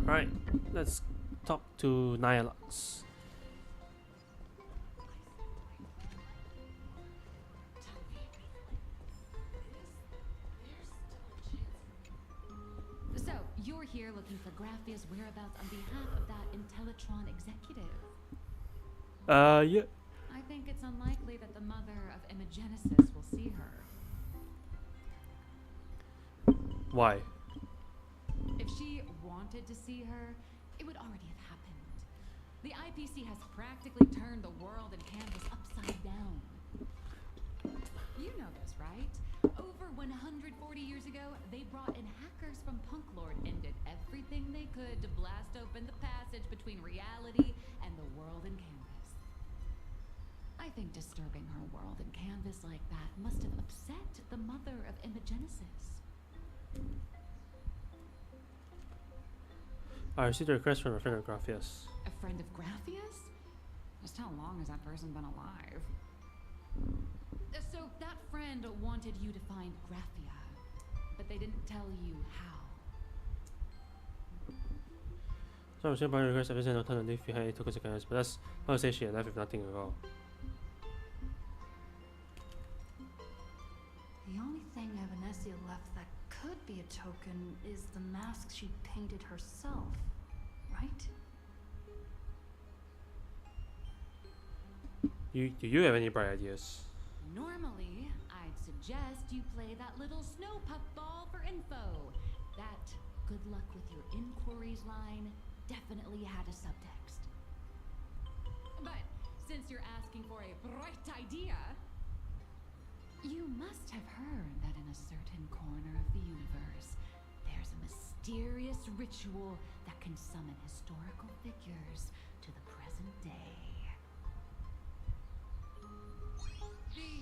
Alright, let's talk to Nyalux. So, you're here looking for Graphia's whereabouts on behalf of that Intellitron executive. Yeah. I think it's unlikely that the mother of Imagenesis will see her. Why? If she wanted to see her, it would already have happened. The IPC has practically turned the world and canvas upside down. You know this, right? Over 140 years ago, they brought in hackers from Punklord and did everything they could to blast open the passage between reality and the world in canvas. I think disturbing her world in canvas like that must have upset the mother of Imagenesis. I received a request from a friend of Graphia's. A friend of Graphia's? Just how long has that person been alive? So that friend wanted you to find Graphia, but they didn't tell you how. So I received a request. I sent a leave behind 8 tokens of kindness, but that's how to say she had left with nothing at all. The only thing Evanesia left that could be a token is the mask she painted herself, right? Do you have any bright ideas? Normally, I'd suggest you play that little snow puff ball for info. That good luck with your inquiries line definitely had a subtext. But since you're asking for a bright idea, you must have heard that in a certain corner of the universe, there's a mysterious ritual that can summon historical figures to the present day. The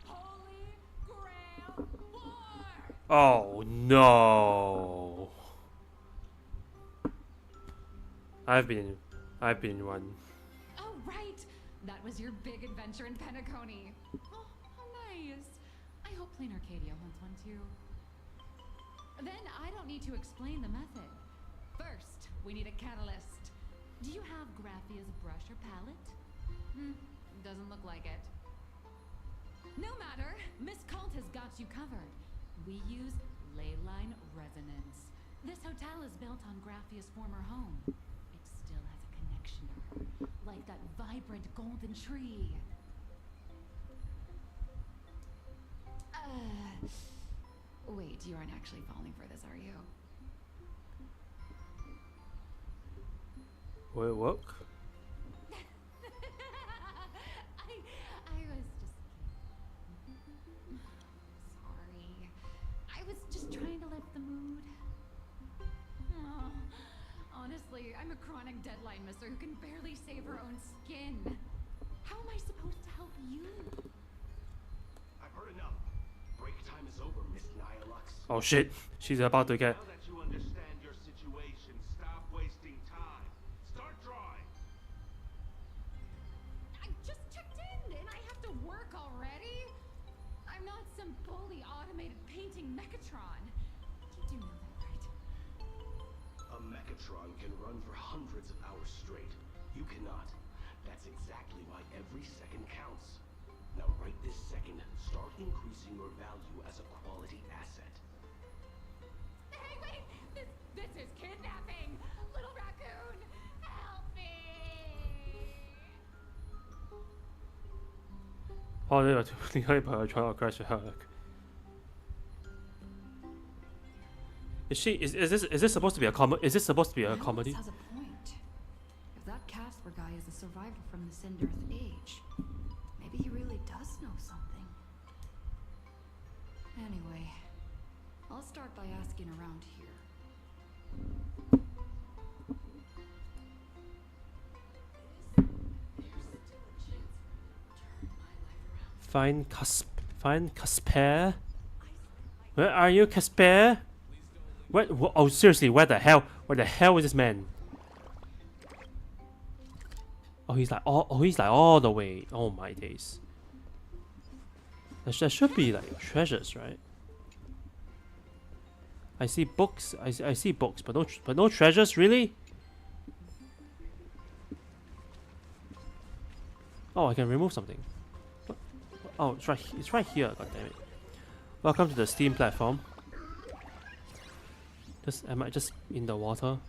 Holy Grail Oh no. I've been one. Oh, right! That was your big adventure in Penacony. Oh, how nice. I hope Plain Arcadia wants one too. Then I don't need to explain the method. First, we need a catalyst. Do you have Graphia's brush or palette? Doesn't look like it. No matter, Miss Cult has got you covered. We use ley line resonance. This hotel is built on Graphia's former home. It still has a connection to her, like that vibrant golden tree. Wait, you aren't actually falling for this, are you? Will it work? I was just kidding. Sorry. I was just trying to lift the mood. Oh, honestly, I'm a chronic deadline misser who can barely save her own skin. How am I supposed to help you? I've heard enough. Break time is over, Miss Nihilux. Oh shit, she's about to get. Now that you understand your situation, stop wasting time. Start drawing. I just checked in and I have to work already? I'm not some fully automated painting Mechatron. You do know that, right? A Mechatron can run for hundreds of hours straight. You cannot. That's exactly why every second counts. Now right this second, start increasing your value as a quality asset. Hey, wait! This is kidnapping! Little raccoon! Help me! Oh, 你可以陪佢坐我 crash 下。Is this supposed to be a comedy? Is this supposed to be a comedy? Has a point. If that Casper guy is a survivor from the Cinderth age, maybe he really does know something. Anyway, I'll start by asking around here. Find Casper. Where are you, Casper? What? Oh, seriously, where the hell? Where the hell is this man? Oh, he's like all the way. Oh my days. There should be like treasures, right? I see books. I see books, but no treasures, really. Oh, I can remove something. What? Oh, it's right here. God damn it! Welcome to the Steam platform. Am I just in the water?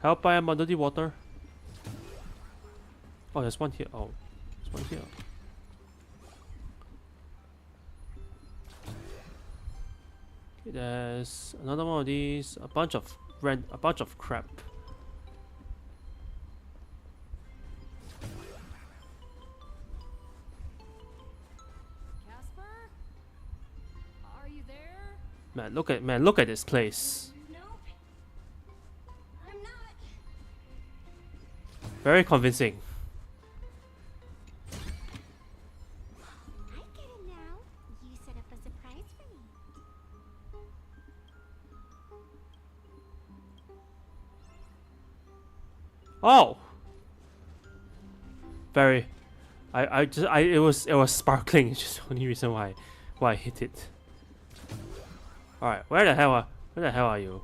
Help! I am under the water. Oh, there's one here. Oh, there's one here. Okay, there's another one of these. A bunch of crap. Casper? Are you there? Man, look at this place. I'm not. Very convincing. I get it now. You set up a surprise for me. Oh. Very. It was sparkling. It's just the only reason why I hit it. All right, where the hell are you?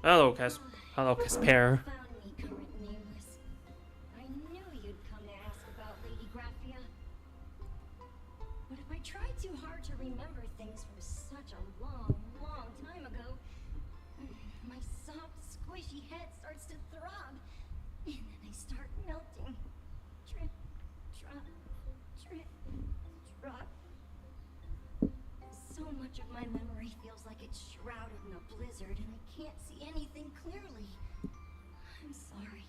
Hello, Casper. Found me, current nameless. I knew you'd come to ask about Lady Graphia. But if I try too hard to remember things from such a long, long time ago, my soft, squishy head starts to throb, and then I start melting. Drip, drop, drip, drop. So much of my memory feels like it's shrouded in a blizzard, and I can't see anything clearly. I'm sorry.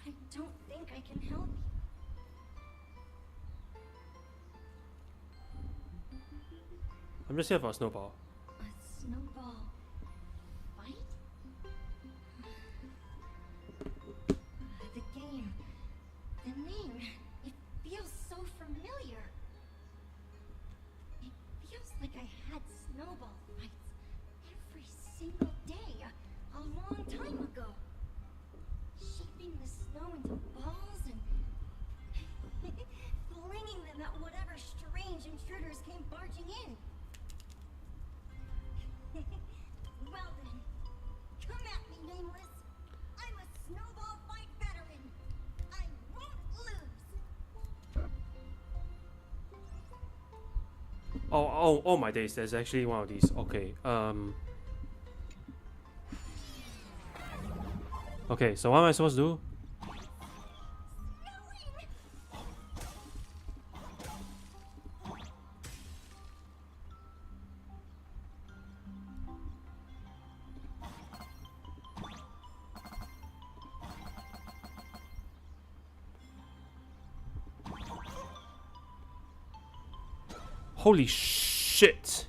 I don't think I can help you. I'm just here for a snowball. A snowball fight? The game. The name. It feels so familiar. It feels like I Oh my days, there's actually one of these. Okay, okay, so what am I supposed to do? Holy shit!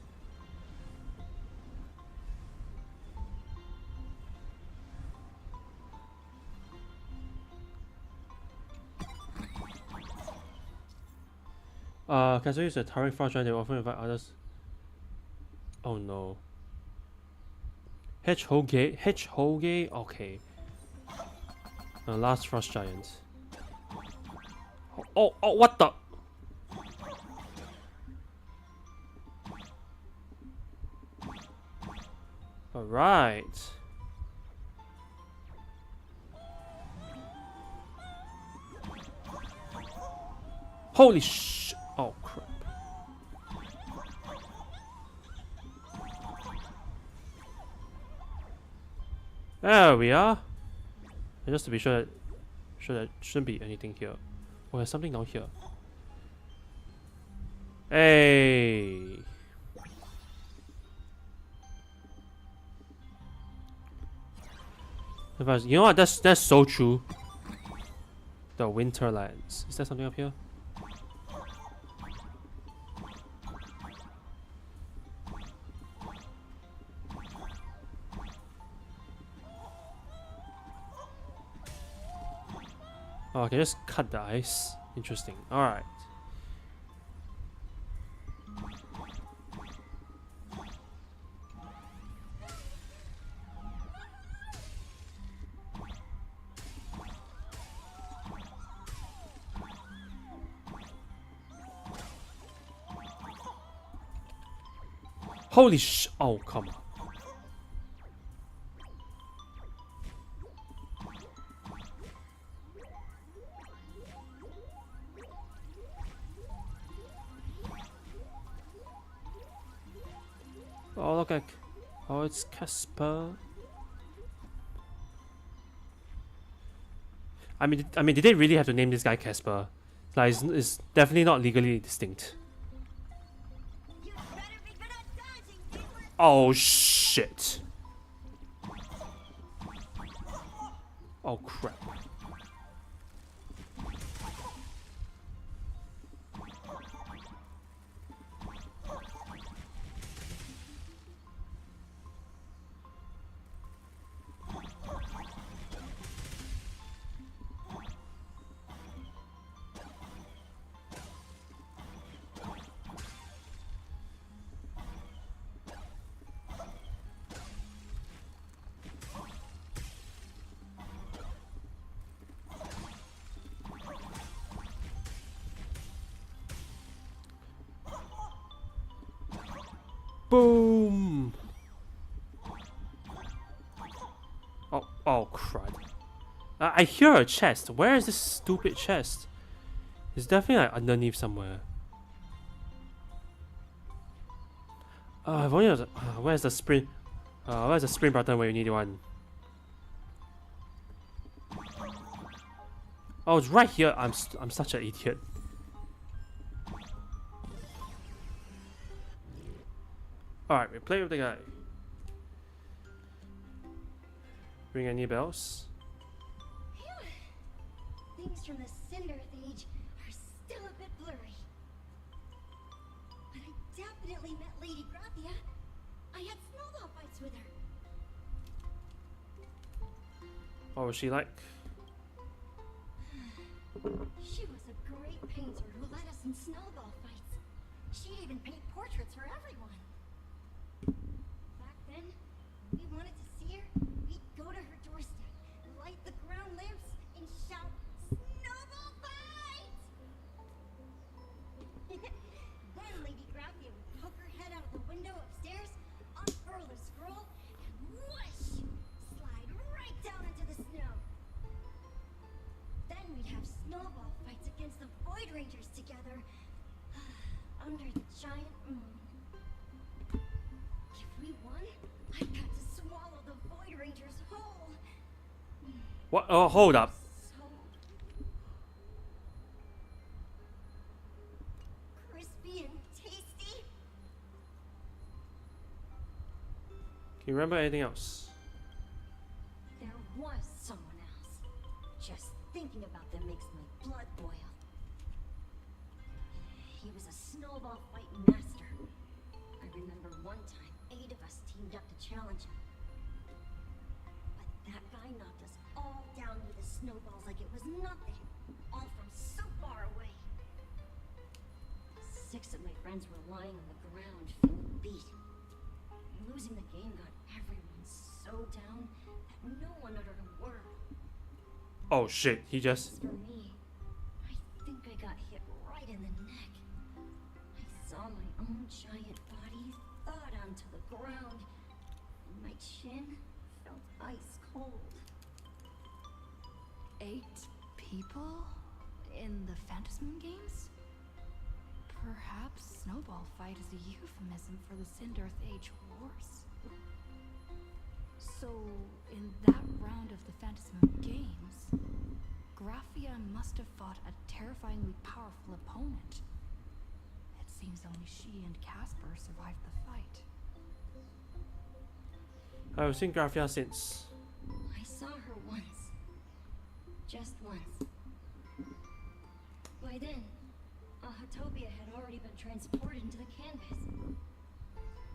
Can I use the towering far trying to often invite others? Oh no. Hedgehog, okay. Last frost giant. Oh, what the? Alright. Holy sh! Oh crap. There we are. And just to be sure that shouldn't be anything here. Oh, there's something down here. Hey. You know what? That's so true. The Winterlands. Is there something up here? Oh, I can just cut the ice. Interesting. Alright. Holy sh! Oh, come on. Oh, look at... Oh, it's Casper. I mean, did they really have to name this guy Casper? Like, it's definitely not legally distinct. Oh, shit. Oh, crap. Boom! Oh, crud. I hear a chest. Where is this stupid chest? It's definitely like underneath somewhere. I've only where's the sprint? Where's the sprint button where you need one? Oh, it's right here. I'm such an idiot. Alright, we play with the guy. Ring any bells? Things from the Cinder Age are still a bit blurry. But I definitely met Lady Grathia. I had snowball fights with her. What was she like? She was a great painter who led us in snowball fights. She'd even paint portraits for everyone. Back then, when we wanted to see her, we'd go to her doorstep, light the ground lamps, and shout, "Snowball fight!" Then Lady Grathia would poke her head out the window upstairs, unfurl the scroll, and whoosh! Slide right down into the snow. Then we'd have snowball fights against the Void Rangers together. under the giant moon. If we won, I've got to swallow the Void Rangers whole. What? Oh, hold up. So crispy and tasty. Can you remember anything else? There was someone else. Just thinking about them makes my blood boil. He was a snowball fighting master. I remember one time 8 of us teamed up to challenge him. But that guy knocked us all down with his snowballs like it was nothing. All from so far away. 6 of my friends were lying on the ground feeling beat. Losing the game got everyone so down that no one uttered a word. Oh shit, he just... For me, I think I got hit right in the neck. I saw my own giant body thud onto the ground, and my chin felt ice cold. 8 people in the Phantasmoon games? Perhaps Snowball Fight is a euphemism for the Sindarth Age Wars. So, in that round of the Phantasmoon games, Graphia must have fought a terrifyingly powerful opponent. It seems only she and Casper survived the fight. I've seen Graphia since. I saw her once. Just once. By then, Ahatopia had already been transported into the canvas.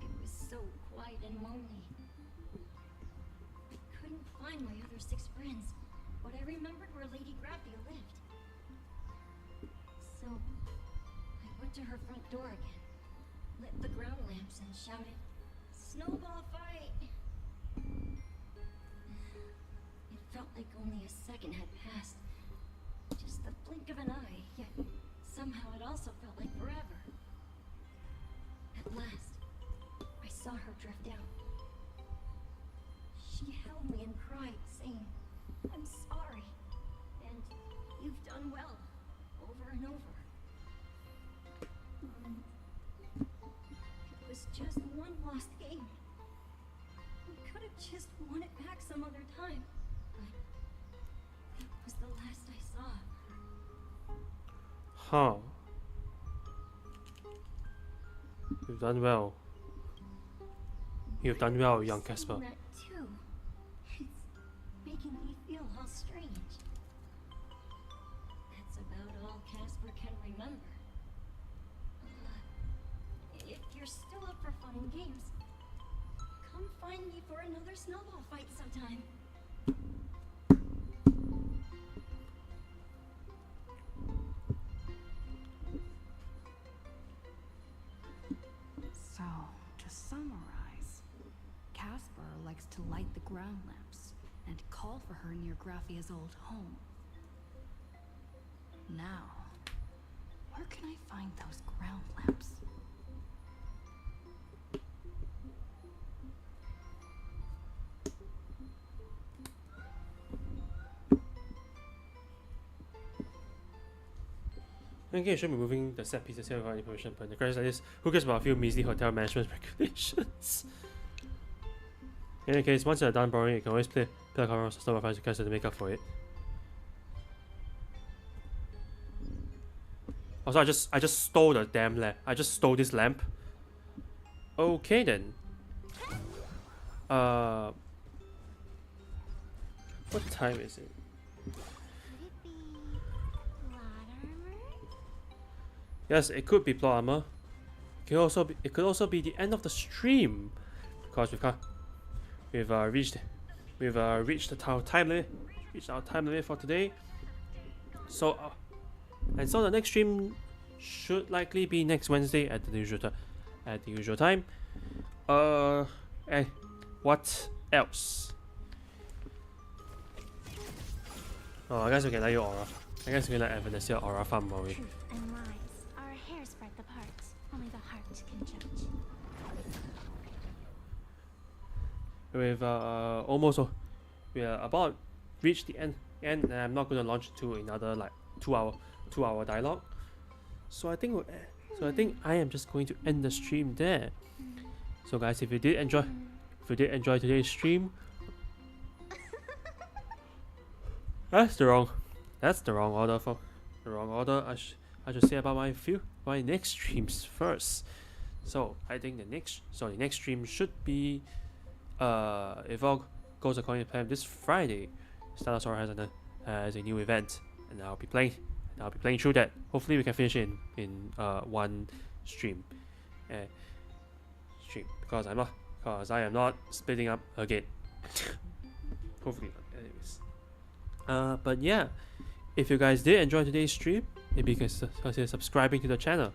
It was so quiet and lonely. I couldn't find my other 6 friends, but I remembered where Lady Graphia lived. So, I went to her front door again, lit the ground lamps and shouted, "Snowball fight!" It felt like only a second had passed. Just the blink of an eye, yet somehow it also felt like forever. At last, I saw her drift out. She held me and cried, saying, "I'm sorry, and you've done well," over and over. It was just one lost game. We could have just won it back some other time, but that was the last I saw. Huh. You've done well. You've done well, young Casper. That too. It's making me feel all strange. That's about all Casper can remember. If you're still up for fun and games, come find me for another snowball fight sometime. So, to summarize, Casper likes to light the ground lamps and call for her near Graphia's old home. Now, where can I find those ground lamps? Okay, should be moving the set pieces here without any permission, but in the crash like this, who cares about a few measly hotel management regulations? In any case, once you're done borrowing, you can always play a cover of Snowball Fight to make up for it. Also, I just stole the damn lamp. I just stole this lamp. Okay then. What time is it? Yes, it could be plot armor. It could also be the end of the stream, because we've reached the time limit for today. So so the next stream should likely be next Wednesday at the usual time. And what else? Oh, I guess we can let you aura. I guess we can let Evan see aura farm while we. Truth and lies are a hair's breadth apart. Only the heart can judge. We've we are about reached the end, and I'm not going to launch to another like 2 hour dialogue. So I think So I think I am just going to end the stream there. So guys, if you did enjoy today's stream, that's the wrong order for the wrong order. I should say about my next streams first. So I think the next stream should be if all goes according to plan, this Friday. Star Rail has a new event, and I'll be playing through that. Hopefully we can finish it in one stream. Because I am not splitting up again. Hopefully not. Anyways. But yeah, if you guys did enjoy today's stream, maybe you can consider subscribing to the channel.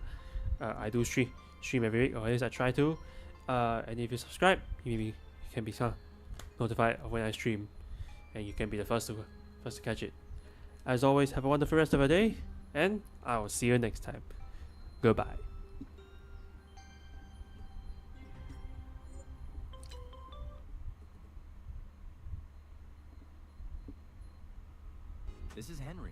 I do stream every week, or at least I try to. And if you subscribe, maybe you can be notified of when I stream, and you can be the first to catch it. As always, have a wonderful rest of your day, and I will see you next time. Goodbye. This is Henry.